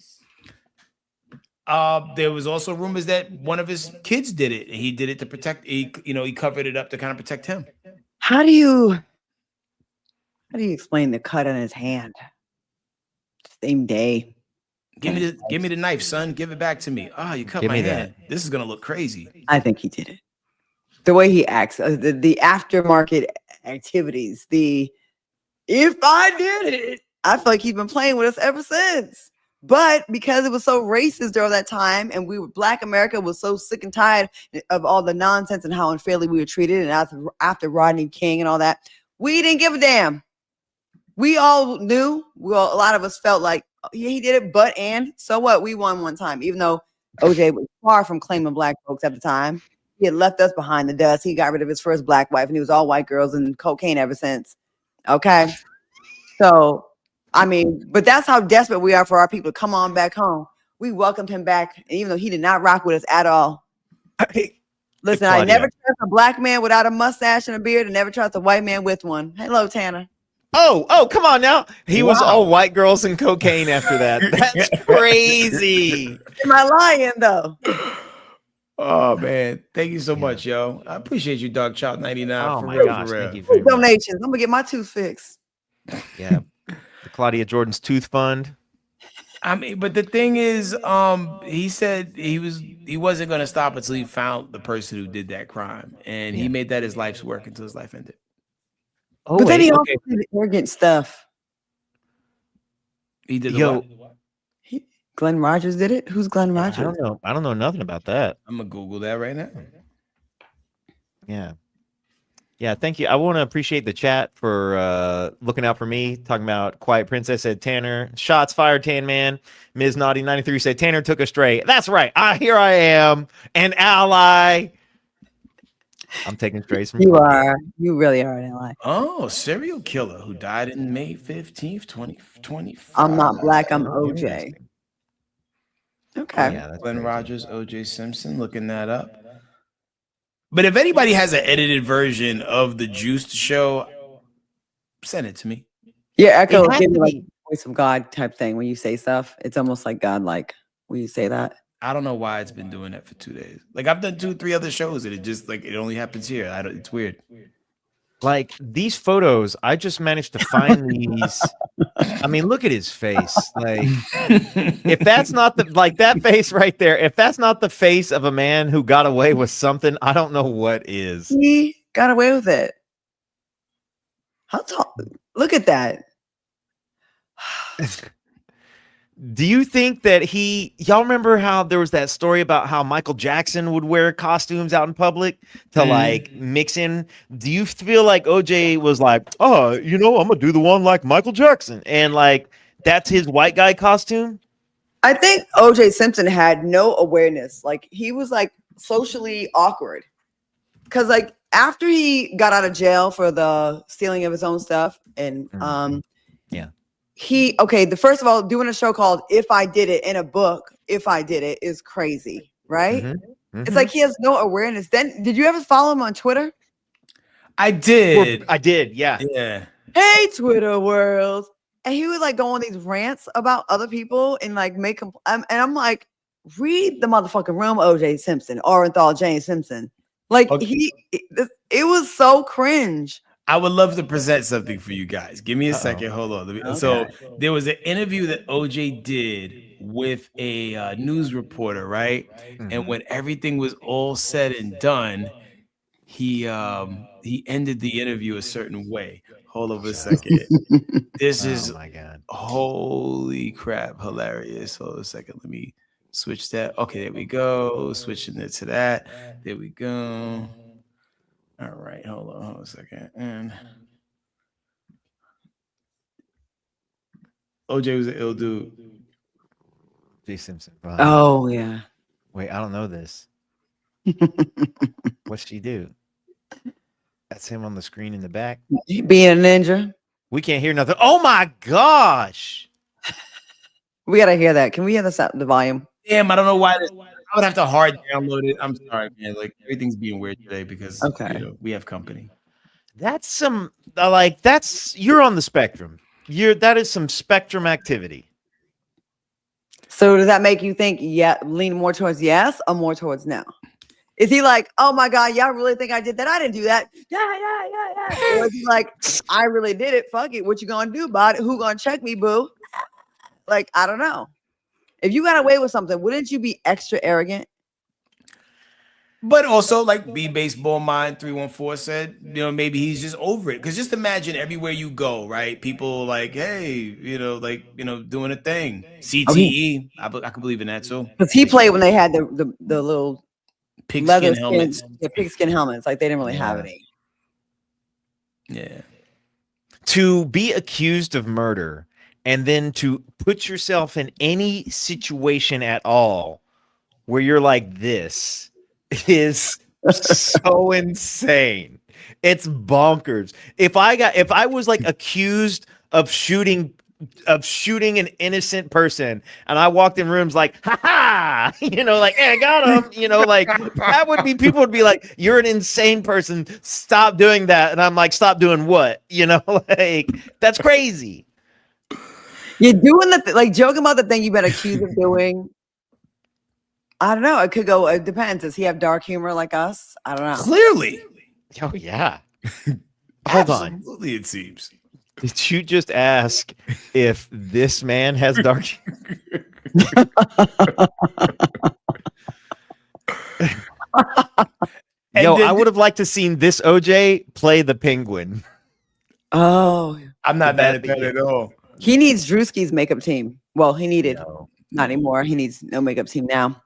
There was also rumors that one of his kids did it, and he did it to protect. He covered it up to kind of protect him. How do you explain the cut on his hand? Same day. Give me the knife, son. Give it back to me. You cut Give my me hand. This is gonna look crazy. I think he did it. The way he acts, the aftermarket activities, if I did it, I feel like he's been playing with us ever since. But because it was so racist during that time, and Black America was so sick and tired of all the nonsense and how unfairly we were treated, and after Rodney King and all that, we didn't give a damn. We all knew. A lot of us felt like, yeah, he did it, and so what? We won one time, even though OJ was far from claiming Black folks at the time. He had left us behind the dust. He got rid of his first Black wife, and he was all white girls and cocaine ever since. Okay. So, I mean, but that's how desperate we are for our people to come on back home. We welcomed him back, even though he did not rock with us at all. Listen, I never trust a Black man without a mustache and a beard, and never trust a white man with one. Hello, Tanner. Oh, come on now. He was all white girls and cocaine after that. That's crazy. Am I lying, though? Oh man, thank you so much, yo. I appreciate you, Dog Chow 99. Oh for my real, gosh, for real. thank you very much. Donations. I'm gonna get my tooth fixed. Yeah, the Claudia Jordan's Tooth Fund. I mean, but the thing is, he said he wasn't gonna stop until he found the person who did that crime, and he made that his life's work until his life ended. Oh, but then he also did the arrogant stuff. He did the what? Glenn Rogers did it. Who's Glenn Rogers? I don't know. I don't know nothing about that. I'm gonna Google that right now. Yeah. Thank you. I want to appreciate the chat for looking out for me. Talking about Quiet Princess said Tanner. Shots fired, Tan Man. Ms. Naughty 93 said Tanner took a stray. That's right. Here I am, an ally. I'm taking strays from you. Are you really are an ally? Oh, serial killer who died in May 15th, 2020. I'm not Black. I'm OJ. Okay. Yeah, Glenn Rogers, OJ Simpson, looking that up. But if anybody has an edited version of the Juiced show, send it to me. Yeah, Echo, give me like voice of God type thing when you say stuff. It's almost like God, like when you say that. I don't know why it's been doing that for 2 days. Like I've done 2-3 other shows, and it just like it only happens here. It's weird. Like these photos, I just managed to find these. I mean, look at his face. Like, if that's not that face right there, if that's not the face of a man who got away with something, I don't know what is. He got away with it. How tall? Look at that. Do you think that y'all remember how there was that story about how Michael Jackson would wear costumes out in public to like mix in? Do you feel like OJ was like, I'm gonna do the one like Michael Jackson, and like that's his white guy costume? I think OJ Simpson had no awareness. Like he was like socially awkward. Cause like after he got out of jail for the stealing of his own stuff and first of all, doing a show called If I Did It in a book, If I Did It is crazy, right? It's like he has no awareness. Then did you ever follow him on Twitter? I did. Yeah. Hey, Twitter world. And he would like go on these rants about other people and like make them. And I'm like, read the motherfucking room, OJ Simpson, Orenthal James Simpson. Like it was so cringe. I would love to present something for you guys. Give me a second. Hold on. Okay. So there was an interview that OJ did with a news reporter, right? And when everything was all said and done, he ended the interview a certain way. Hold on a second. This is my God. Holy crap, hilarious. Hold on a second. Let me switch that. Okay, there we go. Switching it to that. There we go. All right, hold on a second. And OJ was an ill dude. J. Simpson. Oh yeah. Wait, I don't know this. What's she do? That's him on the screen in the back. Being a ninja. We can't hear nothing. Oh my gosh. We gotta hear that. Can we hear the volume? Damn, I don't know why. I would have to hard download it. I'm sorry, man. Like everything's being weird today because we have company. That's some like you're on the spectrum. That is some spectrum activity. So does that make you think, lean more towards yes or more towards no? Is he like, oh my God, y'all really think I did that? I didn't do that. Yeah. Or is he like, I really did it. Fuck it. What you gonna do about it? Who gonna check me, boo? Like, I don't know. If you got away with something, wouldn't you be extra arrogant? But also, like B Baseball Mind 314 said, maybe he's just over it. Because just imagine everywhere you go, right? People like, hey, doing a thing. CTE, I can believe in that too. Because he played when they had the little pigskin helmets. The pigskin helmets. Like they didn't really have any. Yeah. To be accused of murder and then to put yourself in any situation at all where you're like this is so insane. It's bonkers. If I was like accused of shooting an innocent person and I walked in rooms like, ha, like, hey, I got him, like that would be, people would be like, you're an insane person. Stop doing that. And I'm like, stop doing what? Like that's crazy. You're doing joking about the thing you've been accused of doing. I don't know. It could go. It depends. Does he have dark humor like us? I don't know. Clearly. Oh yeah. Hold on. Absolutely, it seems. Did you just ask if this man has dark humor? Yo, I would have liked to seen this OJ play the Penguin. Oh, I'm not mad at that at all. He needs Drewski's makeup team. Well, he needed not anymore. He needs no makeup team now.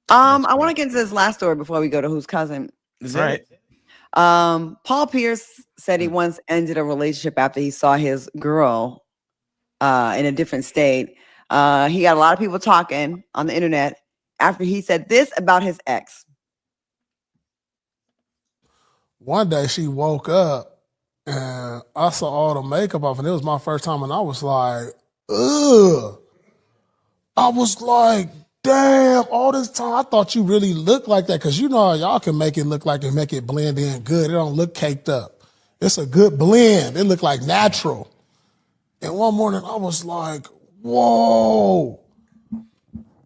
I want to get into this last story before we go to whose cousin. Is that right? Paul Pierce said he once ended a relationship after he saw his girl in a different state. He got a lot of people talking on the internet after he said this about his ex. One day she woke up and I saw all the makeup off, and it was my first time, and I was like, ugh. I was like, damn, all this time I thought you really looked like that, because y'all can make it look like and make it blend in good. It don't look caked up. It's a good blend. It looked like natural. And one morning I was like, whoa,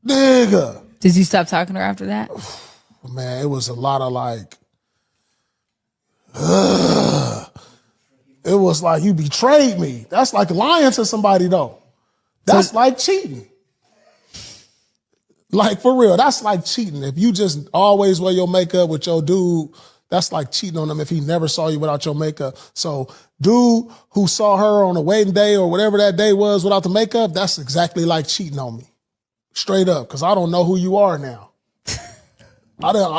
nigga. Did you stop talking to her after that? Man, it was a lot of like, ugh. It was like, you betrayed me. That's like lying to somebody though. That's like cheating. Like, for real, that's like cheating. If you just always wear your makeup with your dude, that's like cheating on him if he never saw you without your makeup. So dude who saw her on a wedding day or whatever that day was without the makeup, that's exactly like cheating on me. Straight up, because I don't know who you are now.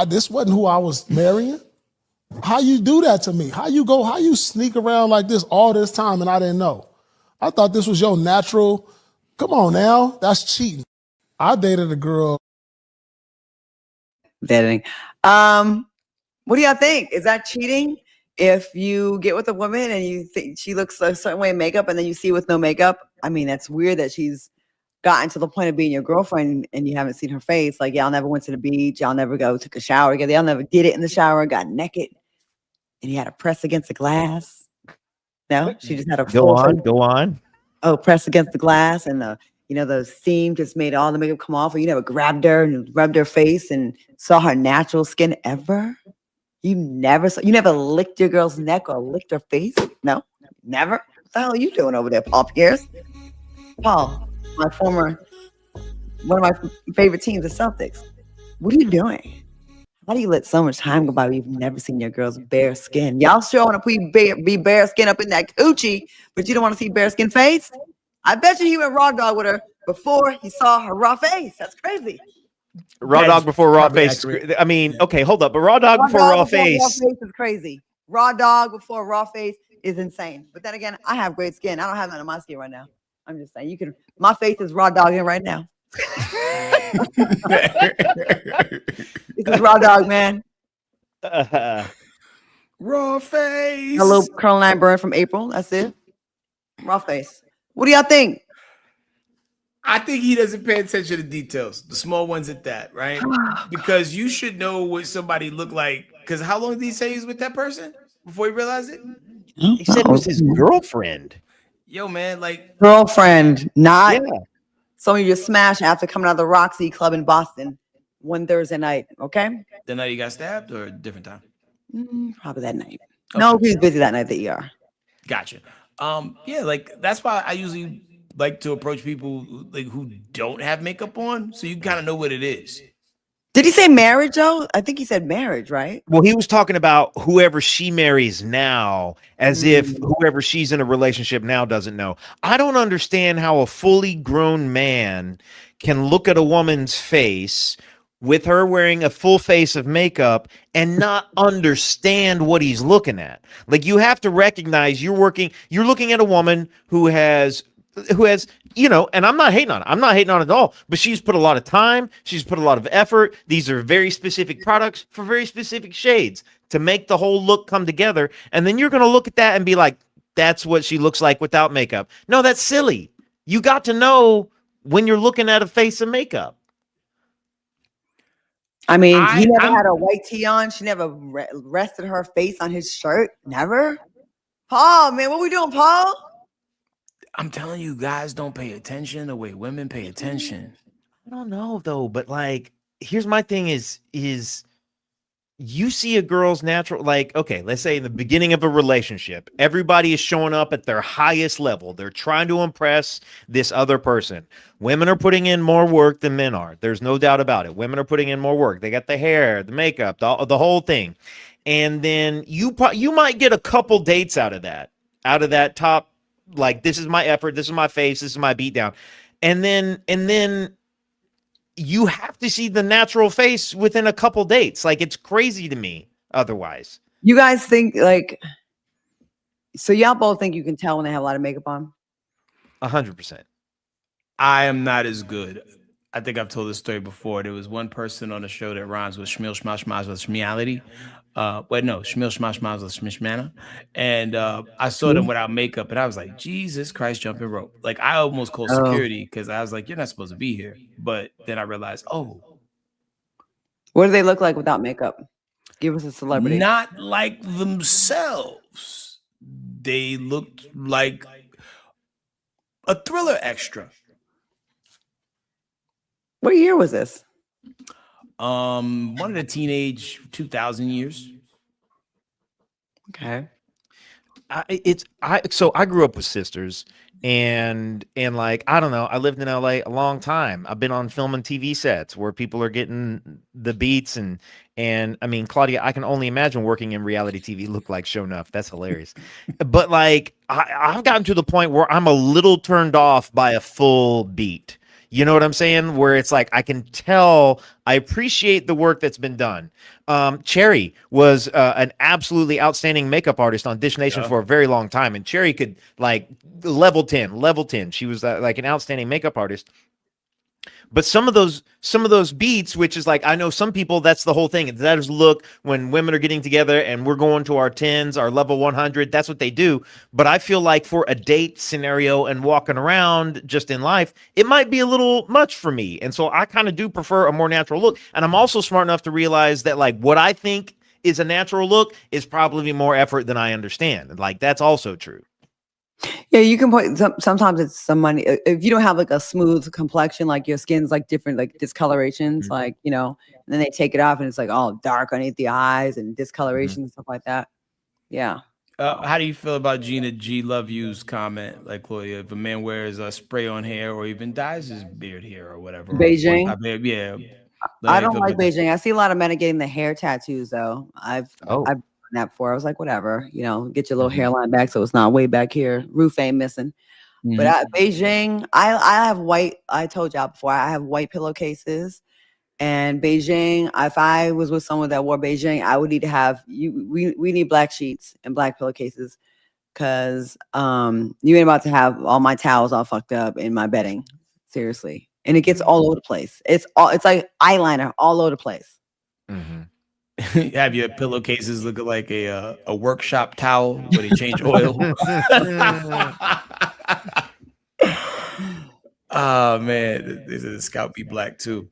This wasn't who I was marrying. How you do that to me? How you sneak around like this all this time and I didn't know? I thought this was your natural. Come on now, that's cheating. I dated a girl. Dating. What do y'all think? Is that cheating? If you get with a woman and you think she looks a certain way in makeup and then you see with no makeup, I mean, that's weird that she's gotten to the point of being your girlfriend and you haven't seen her face. Like, y'all never went to the beach. Y'all never took a shower together. Y'all never did it in the shower, got naked, and you had to press against the glass. No, she just had a Go on. Oh, press against the glass, and the seam just made all the makeup come off. Or you never grabbed her and rubbed her face and saw her natural skin ever. You never licked your girl's neck or licked her face. No, never. What the hell are you doing over there, Paul Pierce? Paul, one of my favorite teams, the Celtics. What are you doing? How do you let so much time go by when you've never seen your girl's bare skin? Y'all sure want to be bare skin up in that coochie, but you don't want to see bare skin face? I bet you he went raw dog with her before he saw her raw face. That's crazy. Raw dog before raw face. I mean, okay, hold up. But raw dog before raw face. Raw face is crazy. Raw dog before raw face is insane. But then again, I have great skin. I don't have that on my skin right now. I'm just saying, my face is raw dogging right now. This is raw dog, man. Raw face. A little Caroline burn from April. That's it. Raw face. What do y'all think? I think he doesn't pay attention to details, the small ones at that, right? Because you should know what somebody looked like. Because how long did he say he was with that person? before he realized it? He said it was his girlfriend. Yo, man, like Girlfriend, not Yeah. someone you just smashed after coming out of the Roxy Club in Boston one Thursday night. Okay, the night he got stabbed or a different time? Probably that night. No, he was busy that night at the ER. Gotcha. Yeah, like that's why I usually like to approach people like who don't have makeup on, so you kind of know what it is. Did he say marriage though? I think he said marriage, right? Well, he was talking about whoever she marries now, as if whoever she's in a relationship now doesn't know. I don't understand how a fully grown man can look at a woman's face with her wearing a full face of makeup and not understand what he's looking at. Like, you have to recognize you're looking at a woman who has, you know, and I'm not hating on it. I'm not hating on it at all, but she's put a lot of time. She's put a lot of effort. These are very specific products for very specific shades to make the whole look come together. And then you're going to look at that and be like, that's what she looks like without makeup. No, that's silly. You got to know when you're looking at a face of makeup. I mean, he never had a white tee on. She never rested her face on his shirt. Never. Paul, man, what we doing, Paul? I'm telling you, guys don't pay attention the way women pay attention. I don't know though, but like, here's my thing is you see a girl's natural, like, okay, let's say in the beginning of a relationship, everybody is showing up at their highest level. They're trying to impress this other person. Women are putting in more work than men are. There's no doubt about it. Women are putting in more work. They got the hair, the makeup, the whole thing. And then you might get a couple dates out of that top, like, this is my effort, this is my face, this is my beatdown. And then you have to see the natural face within a couple dates. Like, it's crazy to me otherwise. You guys think, like, so y'all both think you can tell when they have a lot of makeup on? 100%. I am not as good. I think I've told this story before. There was one person on the show that rhymes with Shmil Shmash Shmash with Shmiality. Shmil Shmash Shmash with Shmishmana. And I saw them without makeup, and I was like, Jesus Christ, jumping rope. Like, I almost called security because I was like, you're not supposed to be here. But then I realized, what do they look like without makeup? Give us a celebrity. Not like themselves. They looked like a Thriller extra. What year was this? One of the teenage 2000 years. Okay. So I grew up with sisters, and like, I don't know, I lived in LA a long time. I've been on film and TV sets where people are getting the beats, and I mean, Claudia, I can only imagine working in reality TV look like Show Enough. That's hilarious. But like, I've gotten to the point where I'm a little turned off by a full beat. You know what I'm saying? Where it's like, I can tell, I appreciate the work that's been done. Cherry was an absolutely outstanding makeup artist on Dish Nation for a very long time. And Cherry could, like, level 10. She was like an outstanding makeup artist. But some of those beats, which is like, I know some people, that's the whole thing. That is look when women are getting together and we're going to our 10s, our level 100. That's what they do. But I feel like for a date scenario and walking around just in life, it might be a little much for me. And so I kind of do prefer a more natural look. And I'm also smart enough to realize that, like, what I think is a natural look is probably more effort than I understand. Like, that's also true. Yeah, you can put sometimes it's some money. If you don't have like a smooth complexion, like your skin's like different, like discolorations, like, you know, and then they take it off and it's like all dark underneath the eyes and discoloration and stuff like that. Yeah. How do you feel about Gina G Love You's comment? Like, Chloe, if a man wears a spray on hair or even dyes his beard hair or whatever. Beijing? Yeah. I don't like Beijing. I see a lot of men are getting the hair tattoos though. I've done that before. I was like, whatever, you know, get your little hairline back so it's not way back here. Roof ain't missing. But Beijing, I have white. I told y'all before, I have white pillowcases. And Beijing, if I was with someone that wore Beijing, I would need to have we need black sheets and black pillowcases, because you ain't about to have all my towels all fucked up in my bedding. Seriously. And it gets all over the place. It's like eyeliner all over the place. Have your pillowcases look like a workshop towel where they change oil. Oh man, this is Scout be black too.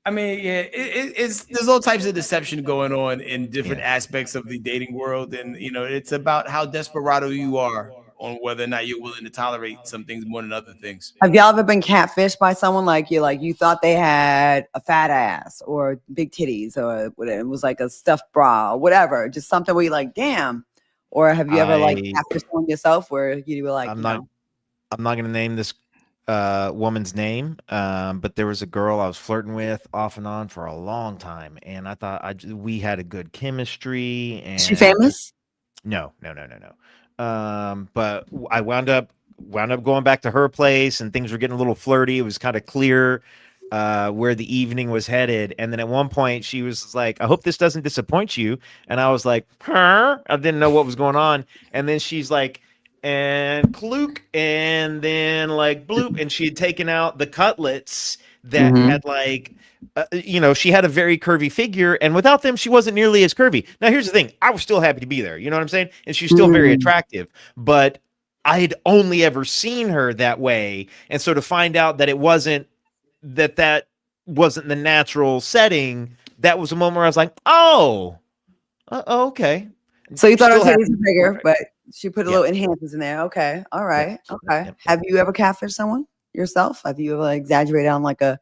I mean, yeah, it's there's all types of deception going on in different aspects of the dating world, and it's about how desperado you are on whether or not you're willing to tolerate some things more than other things. Have y'all ever been catfished by someone like you thought they had a fat ass or big titties or whatever, it was like a stuffed bra or whatever, just something where you're like, damn? Or have you ever like catfished someone yourself where you were like, I'm not going to name this woman's name, but there was a girl I was flirting with off and on for a long time, and I thought we had a good chemistry. And she famous? No. But I wound up going back to her place, and things were getting a little flirty. It was kind of clear where the evening was headed, and then at one point she was like, "I hope this doesn't disappoint you," and I was like, "Huh?" I didn't know what was going on, and then she's like, and kluk, and then like bloop, and she had taken out the cutlets that had like she had a very curvy figure, and without them she wasn't nearly as curvy. Now here's the thing, I was still happy to be there, you know what I'm saying, and she's still very attractive, but I had only ever seen her that way, and so to find out that it wasn't that wasn't the natural setting, that was a moment where I was like, okay. So you thought her titties were bigger, but she put a little enhancements in there. Okay. All right. Okay. Have you ever catfished someone yourself? Have you ever exaggerated on like I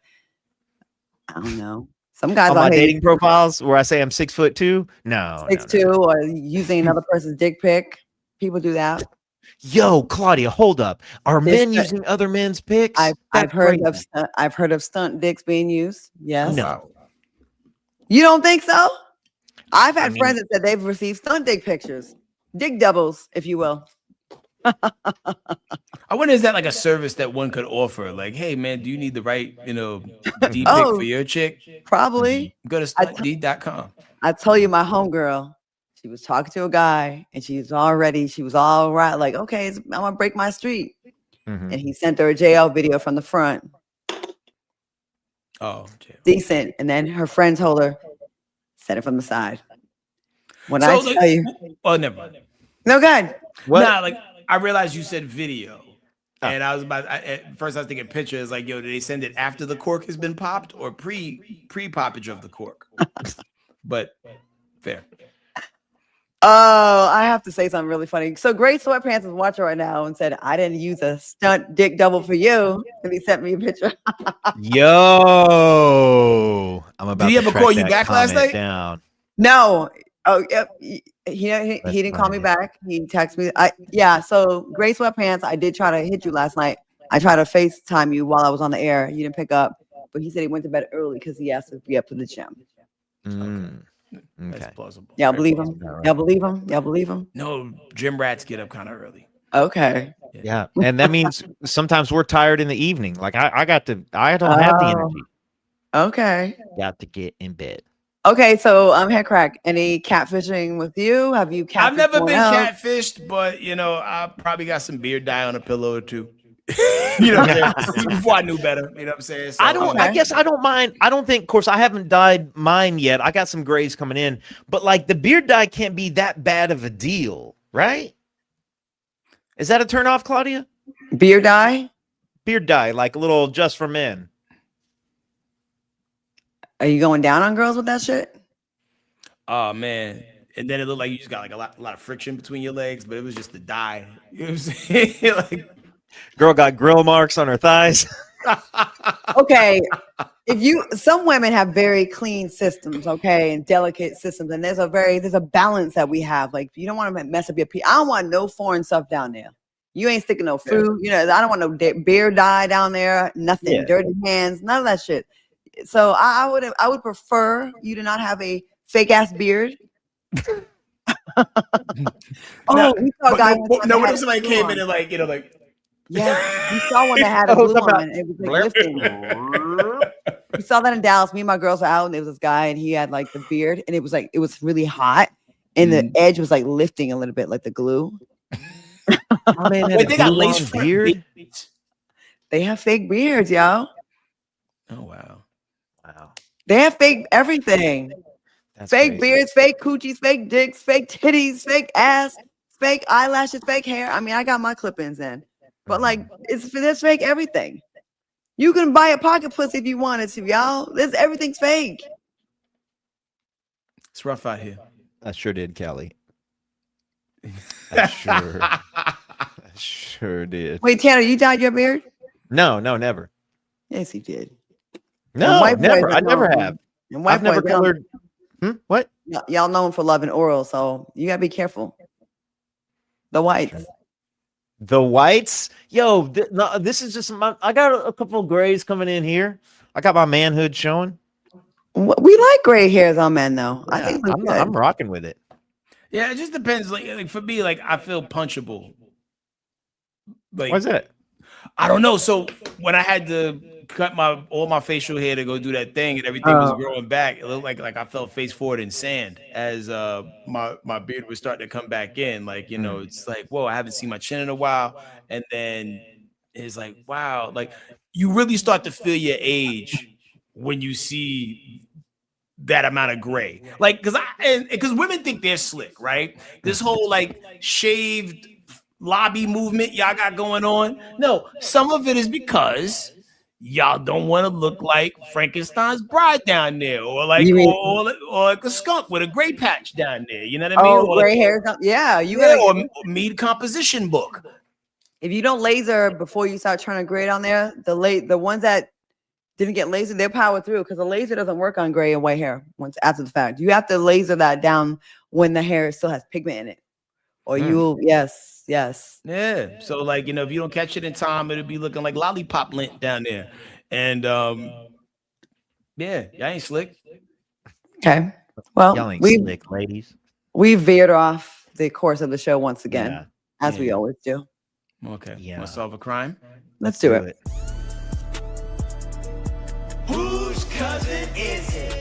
don't know. Some guys on my dating profiles where I say I'm 6'2". No. 6'2", or using another person's dick pic. People do that. Yo, Claudia, hold up. Are men using other men's pics? I've heard of stunt dicks being used. Yes. No. You don't think so? I've had friends that said they've received stunt dick pictures. Dick doubles, if you will. I wonder, is that like a service that one could offer? Like, hey man, do you need the right, D pic for your chick? Probably. Go to stuntd.com. I told you, my homegirl, she was talking to a guy and she was all right. Like, okay, I'm gonna break my street. And he sent her a JL video from the front. Oh, decent. And then her friend told her, set it from the side. When I tell you, well, never mind. No, good. Nah, like I realized you said video, and I was at first I was thinking pictures. Like, yo, did they send it after the cork has been popped or pre poppage of the cork? But fair. Oh, I have to say something really funny. So Great Sweatpants is watching right now and said, I didn't use a stunt dick double for you. And he sent me a picture. Yo, I'm about Did he to ever track call you that back last comment night? down. No. Oh, yep. He didn't call me back. He texted me. So Great Sweatpants, I did try to hit you last night. I tried to FaceTime you while I was on the air. You didn't pick up, but he said he went to bed early because he asked to be up for the gym. That's plausible. Y'all believe him? Y'all believe him? Y'all believe him? No, gym rats get up kind of early. Okay. Yeah, and that means sometimes we're tired in the evening. Like I don't have the energy. Okay. Got to get in bed. Okay, so Head Crack, any catfishing with you? Have you catfished? I've never been else? catfished, but I probably got some beard dye on a pillow or two. You know what I'm saying? Before I knew better. You know what I'm saying? So, I guess I don't mind. I don't think, of course, I haven't dyed mine yet. I got some grays coming in, but like the beard dye can't be that bad of a deal, right? Is that a turn off, Claudia? Beard dye? Beard dye, like a little just for men. Are you going down on girls with that shit? Oh man. And then it looked like you just got like a lot of friction between your legs, but it was just the dye. You know what I'm saying? Like, girl got grill marks on her thighs. Okay. Some women have very clean systems, okay, and delicate systems, and there's a balance that we have. Like, you don't want to mess up your pee. I don't want no foreign stuff down there. You ain't sticking no food. I don't want no beard dye down there. Nothing. Dirty hands. None of that shit. So I would prefer you to not have a fake ass beard. We saw a guy. What if somebody came in and like. Yeah, we saw one that had a glue on. It was like lifting. We saw that in Dallas. Me and my girls were out, and there was this guy, and he had like the beard, and it was really hot, and the edge was like lifting a little bit, like the glue. Oh, man, they got lace beard. They have fake beards, yo. Oh wow. They have fake everything. That's fake crazy. beards, fake coochies, fake dicks, fake titties, fake ass, fake eyelashes, fake hair. I mean, I got my clip-ins in, but like, there's fake everything. You can buy a pocket pussy if you wanted to, y'all. Everything's fake. It's rough out here. I sure did, Kelly. I sure did. Wait, Tanner, you dyed your beard? No, never. Yes, he did. No, white boys never. are I never known- have. And white I've never boys, y'all- colored. What? Y'all known for loving oral, so you gotta be careful. The whites. The whites? Yo, no, this is just I got a couple of grays coming in here. I got my manhood showing. We like gray hairs on men, though. I think I'm rocking with it. Yeah, it just depends. Like for me, like I feel punchable. Like What's that? I don't know. So when I had to cut all my facial hair to go do that thing and everything was growing back, it looked like I felt face forward in sand as my beard was starting to come back in. Like, you know, it's like, whoa, I haven't seen my chin in a while. And then it's like, wow, like you really start to feel your age when you see that amount of gray. Like, because women think they're slick, right? This whole like shaved lobby movement y'all got going on. No, some of it is because y'all don't want to look like Frankenstein's bride down there, or like or like a skunk with a gray patch down there. You know what I mean? Oh, gray hairs. Yeah, you yeah, gotta or mead composition book. If you don't laser before you start turning gray down there, the ones that didn't get laser, they'll power through because the laser doesn't work on gray and white hair once after the fact. You have to laser that down when the hair still has pigment in it, or you'll yes. Yeah. So like, you know, if you don't catch it in time, it'll be looking like lollipop lint down there. And yeah, y'all ain't slick. Okay. Well, Y'all ain't slick, ladies. We veered off the course of the show once again, as we always do. Okay. Yeah. Want to solve a crime? Let's do it. Whose cousin is it?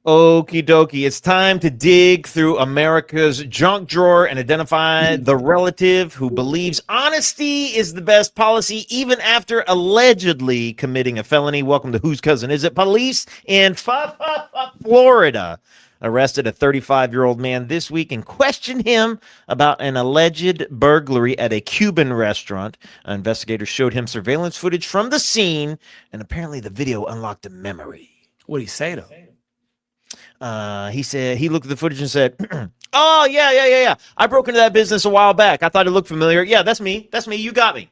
Okie dokie. It's time to dig through America's junk drawer and identify the relative who believes honesty is the best policy even after allegedly committing a felony. Welcome to Whose Cousin Is It? Police in Florida arrested a 35-year-old man this week and questioned him about an alleged burglary at a Cuban restaurant. Investigators showed him surveillance footage from the scene, and apparently the video unlocked a memory. What'd he say, though? He said he looked at the footage and said, "Oh, yeah. I broke into that business a while back. I thought it looked familiar. Yeah, that's me. You got me."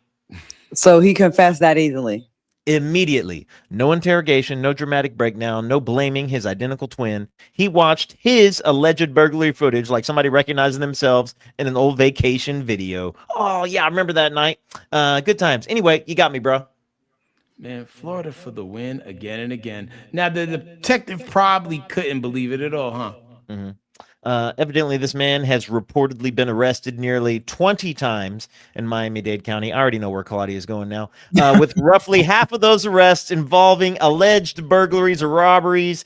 So he confessed that easily. Immediately. No interrogation, no dramatic breakdown, no blaming his identical twin. He watched his alleged burglary footage like somebody recognizing themselves in an old vacation video. "Oh, yeah, I remember that night. Good times. Anyway, you got me, bro." Man, Florida for the win again and again. Now, the detective probably couldn't believe it at all, huh? Mm-hmm. Evidently, this man has reportedly been arrested nearly 20 times in Miami-Dade County. I already know where Claudia is going now. With roughly half of those arrests involving alleged burglaries or robberies.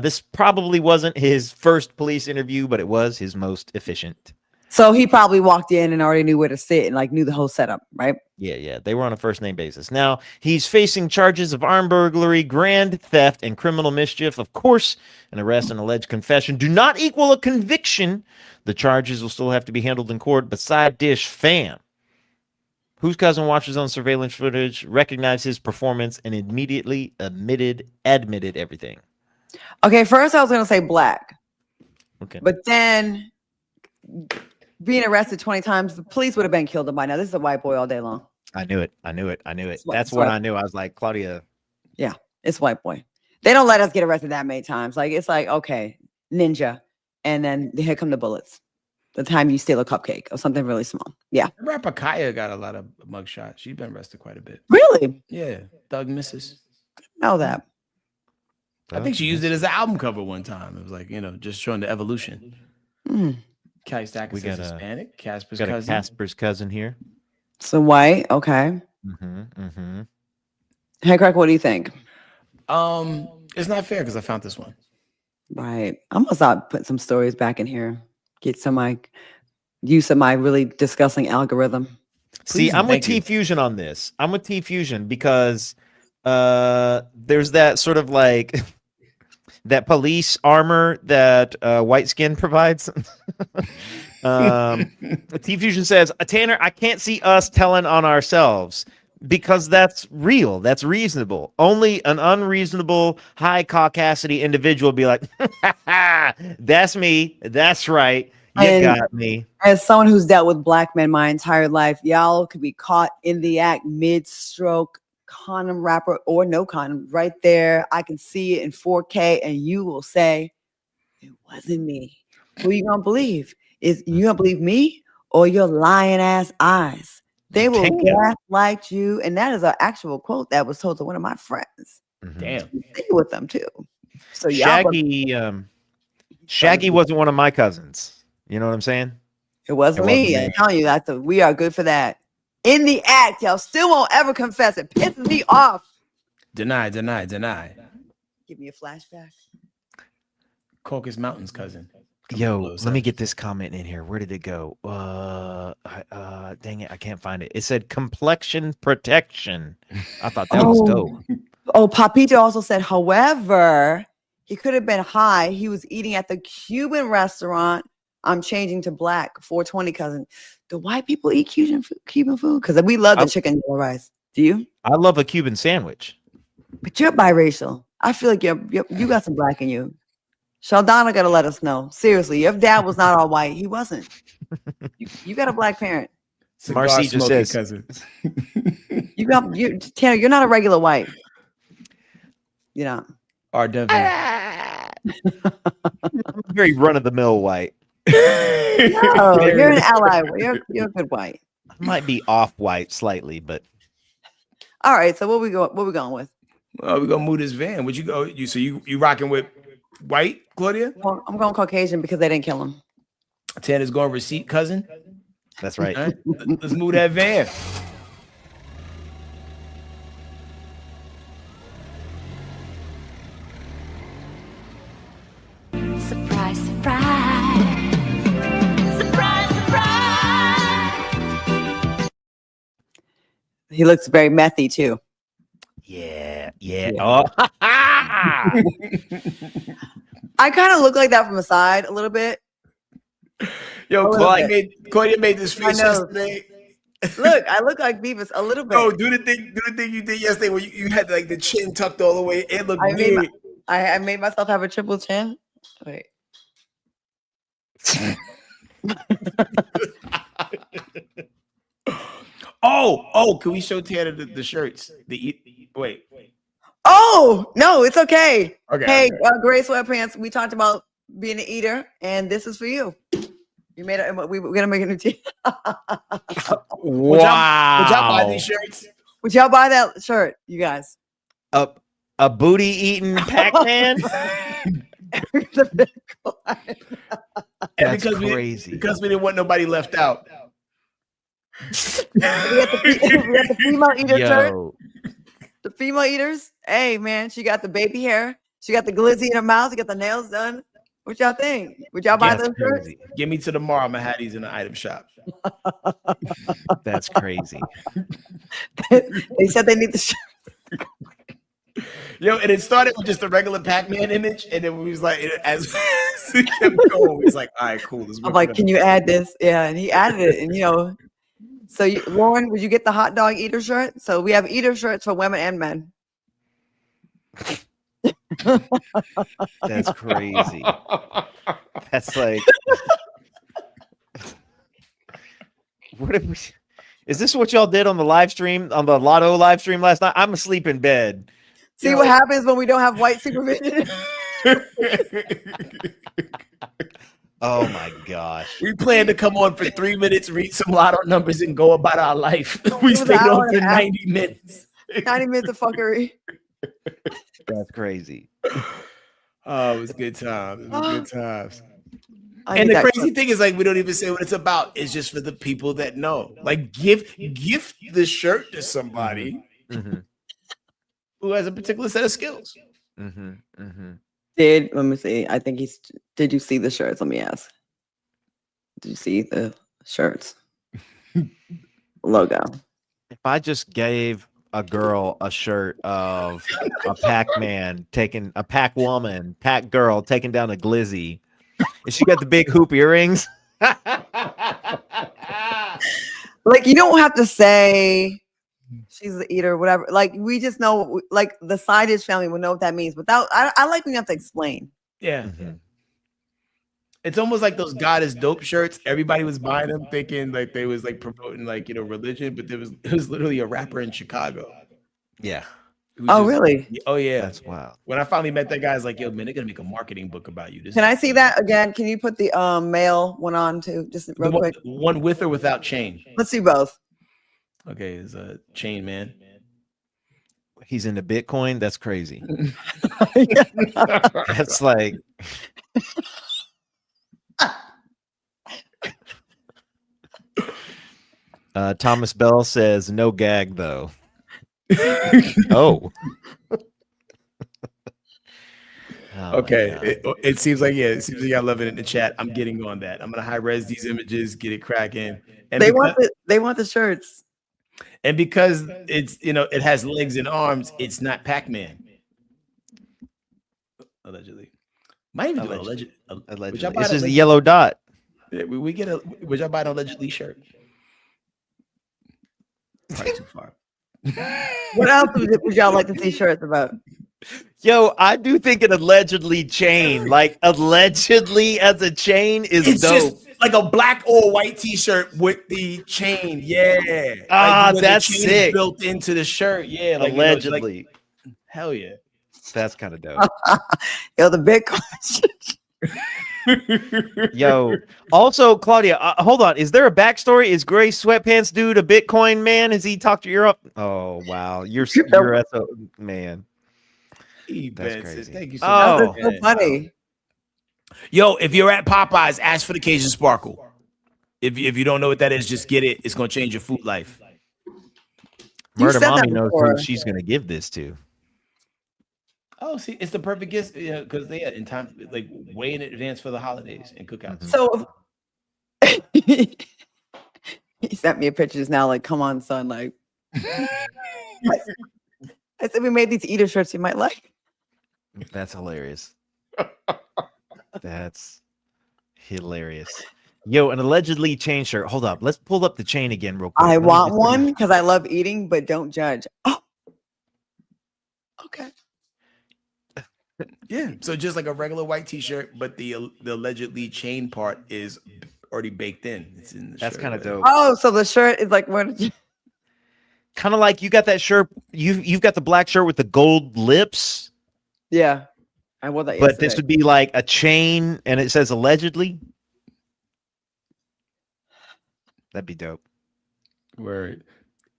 This probably wasn't his first police interview, but it was his most efficient. So he probably walked in and already knew where to sit and like knew the whole setup, right? Yeah. They were on a first name basis. Now he's facing charges of armed burglary, grand theft, and criminal mischief. Of course, an arrest and alleged confession do not equal a conviction. The charges will still have to be handled in court, but side dish fam. Whose cousin watched his own surveillance footage, recognized his performance, and immediately admitted everything. Okay, first I was gonna say black. Okay. But then being arrested 20 times, the police would have been killed him by now. This is a white boy all day long. I knew it. That's what I knew. I was like, Claudia. Yeah, it's white boy. They don't let us get arrested that many times. Like, it's like, okay, ninja. And then here come the bullets. The time you steal a cupcake or something really small. Yeah. Rapper Kaya got a lot of mugshots. She's been arrested quite a bit. Really? Yeah. Thug Misses. Know that. I think she used it as an album cover one time. It was like, you know, just showing the evolution. Kai Stack is Hispanic. Casper's cousin. Casper's cousin here. So white. Okay. Hey, Crack, what do you think? It's not fair because I found this one. Right. I'm gonna start putting some stories back in here. Get some use of my really disgusting algorithm. See, I'm with T Fusion on this. I'm with T Fusion because there's that sort of like that police armor that white skin provides. T Fusion says, Tanner, I can't see us telling on ourselves because that's real. That's reasonable. Only an unreasonable, high caucasity individual be like, that's me. That's right. You got me. As someone who's dealt with black men my entire life, y'all could be caught in the act mid-stroke, condom wrapper or no condom, right there. I can see it in 4K, and you will say, it wasn't me. Who you gonna believe? Is you gonna believe me or your lying ass eyes? They will gaslight you, and that is an actual quote that was told to one of my friends. Damn, stay with them too. So Shaggy wasn't one of my cousins. You know what I'm saying? It wasn't me. I'm telling you, we are good for that. In the act, y'all still won't ever confess. It pisses me off. Deny. Give me a flashback. Caucasus Mountains cousin. Yo, let me get this comment in here. Where did it go? Dang it, I can't find it. It said complexion protection. I thought that was dope. Oh, Papito also said, however, he could have been high. He was eating at the Cuban restaurant. I'm changing to black. 420 cousin. Do white people eat Cuban food? Because we love the chicken yellow rice. Do you? I love a Cuban sandwich. But you're biracial. I feel like you got some black in you. Sheldana got to let us know. Seriously, your dad was not all white. He wasn't. You got a black parent. Marcy just says, Tanner, you're not a regular white. You know. I'm very run-of-the-mill white. No, you're an ally. You're a good white. I might be off-white slightly, but all right. So what we going with? We're gonna move this van. Would you go? You rocking with white, Claudia? Well, I'm going Caucasian because they didn't kill him. Tanner's going receipt, cousin. That's right. Right, let's move that van. Surprise, surprise. Surprise, surprise. He looks very methy too. Yeah. Oh. I kind of look like that from the side a little bit. Yo, Claudia made this face yesterday. Look, I look like Beavis a little bit. No, do the thing you did yesterday where you had like the chin tucked all the way. It looked weird. I made myself have a triple chin. Wait. Can we show Tanner the shirts? Wait. Oh no, it's okay. Okay. Hey, Gray Sweatpants. We talked about being an eater, and this is for you. You made it. We're gonna make a new team. Wow. Would y'all buy these shirts? Would y'all buy that shirt, you guys? A booty eating Pac-Man. That's crazy. Because we didn't want nobody left out. we got the female eater shirt. The female eaters. Hey man, she got the baby hair. She got the glizzy in her mouth. She got the nails done. What y'all think? Would y'all buy those shirts? Give me to tomorrow. I'm gonna have these in the item shop. That's crazy. They said they need the shirt. Yo, and it started with just a regular Pac-Man image, and then we was like, as we kept going, we was like, all right, cool. I'm like, can you add this? Yeah, and he added it, and So, Lauren, would you get the hot dog eater shirt? So we have eater shirts for women and men. That's crazy. That's like, what if we? Is this what y'all did on the live stream, on the Lotto live stream last night? I'm asleep in bed. See what happens when we don't have white supervision? Oh my gosh. We planned to come on for 3 minutes, read some lotto numbers, and go about our life. We stayed on for 90 minutes. 90 minutes of fuckery. That's crazy. Oh, it was good times. It was good times. And the crazy thing is, like, we don't even say what it's about. It's just for the people that know. Like, gift the shirt to somebody who has a particular set of skills. Let me see. I think did you see the shirts? Let me ask. Did you see the shirts? Logo. If I just gave a girl a shirt of a Pac-Man taking a Pac-Woman, Pac-Girl taking down a Glizzy, and she got the big hoop earrings. Like, you don't have to say she's the eater, whatever. Like, we just know, like, the side dish family would know what that means. Without, I like when you have to explain. Yeah. Mm-hmm. It's almost like those God is dope shirts. Everybody was buying them thinking like they was like promoting like, religion, but it was literally a rapper in Chicago. Yeah. Oh, really? Oh, yeah. That's wild. When I finally met that guy, I was like, yo, man, they're going to make a marketing book about you. Can I see that again? Can you put the male one on too? Just real quick. One with or without chain? Let's see both. Okay, it's a chain man. He's into Bitcoin. That's crazy. That's like. Thomas Bell says no gag though. Oh. Okay, it seems like it seems like y'all love it in the chat. I'm getting on that. I'm gonna high res these images, get it cracking. And they want the shirts. And because it's it has legs and arms, it's not Pac-Man. Allegedly, might even do allegedly. This is the yellow dot. Yeah, we get a. Would y'all buy an allegedly shirt? Probably too far. What else would y'all like to see shirts about? Yo, I do think an allegedly chain, like allegedly as a chain, is It's dope. just like a black or white T-shirt with the chain. Yeah. Ah, where that's the chain is sick. built into the shirt. Yeah. Like, Allegedly. Hell yeah. That's kind of dope. Yo, the Bitcoin. Yo, also Claudia, hold on. Is there a backstory? Is Gray Sweatpants dude a Bitcoin man? Has he talked to Europe? Oh wow, you're a man. That's crazy. Thank you so much. That's so funny. Yo, if you're at Popeyes, ask for the Cajun Sparkle. If you don't know what that is, just get it. It's gonna change your food life. Murder said that Mommy knows before. who she's gonna give this to. Oh, see, it's the perfect gift, because they had in time, like way in advance for the holidays and cookouts. So he sent me a picture just now, like, come on, son. Like, I said, we made these eater shirts you might like. That's hilarious. That's hilarious. Yo, an allegedly chain shirt. Hold up. Let's pull up the chain again real quick. I Let me want just- one because I love eating, but don't judge. Oh, okay. Yeah. So just like a regular white T-shirt, but the allegedly chain part is already baked in. It's in the That's shirt. kind of dope. Oh, so the shirt is like, where did you? Kind of like you got that shirt. You've got the black shirt with the gold lips, Yeah, I wore that. but this would be like a chain, and it says allegedly. That'd be dope. Word.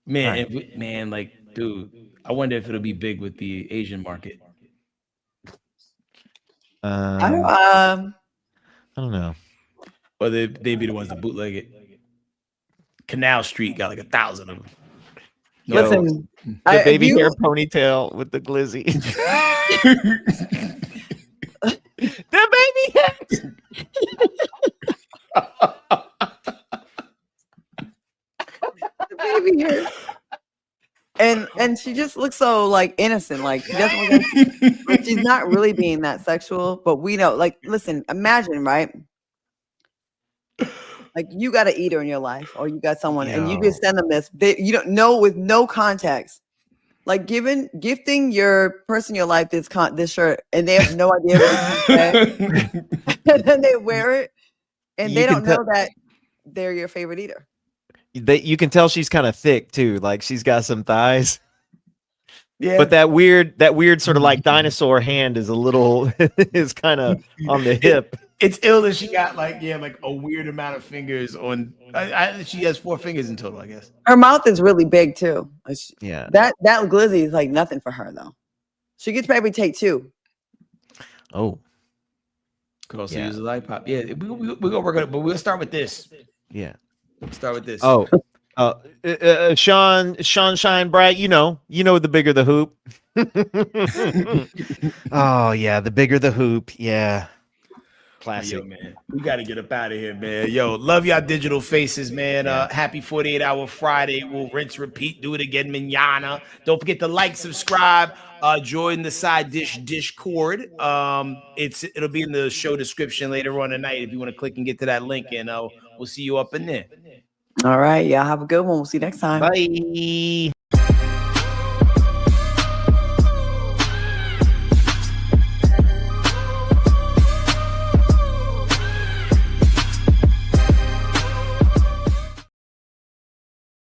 Man, Right. man, like, dude, I wonder if it'll be big with the Asian market. I don't know. Or they'd be the ones that bootleg it. Canal Street got like 1,000 of them. No. Listen, The baby hair ponytail with the glizzy. The baby hair. The baby hair. And she just looks so like innocent, like she doesn't look like she's not really being that sexual, but we know, like, listen, imagine, right? Like, you got an eater in your life, or you got someone, and you just send them this. You don't know, with no context. Like, gifting your person in your life this shirt, and they have no idea what you say, and then they wear it, and they don't know that they're your favorite eater. You can tell she's kind of thick too. Like she's got some thighs. Yeah. But that weird sort of like dinosaur hand is a little is kind of on the hip. It's ill that she got like a weird amount of fingers on. She has 4 fingers in total, I guess. Her mouth is really big too. Yeah. That glizzy is like nothing for her though. She could probably take 2. Oh. Could also use a lollipop. Yeah, we're gonna work on it, but we'll start with this. Yeah. We'll start with this. Oh. Sean Shine Bright, you know the bigger the hoop. Oh yeah, the bigger the hoop. Yeah. Classic. Yo, man, we got to get up out of here, man. Yo, love y'all digital faces, man. Happy 48-hour Friday. We'll rinse, repeat, do it again manana. Don't forget to like, subscribe, join the Side Dish Discord. It'll be in the show description later on tonight if you want to click and get to that link, and we'll see you up in there. All right. Y'all have a good one. We'll see you next time. Bye.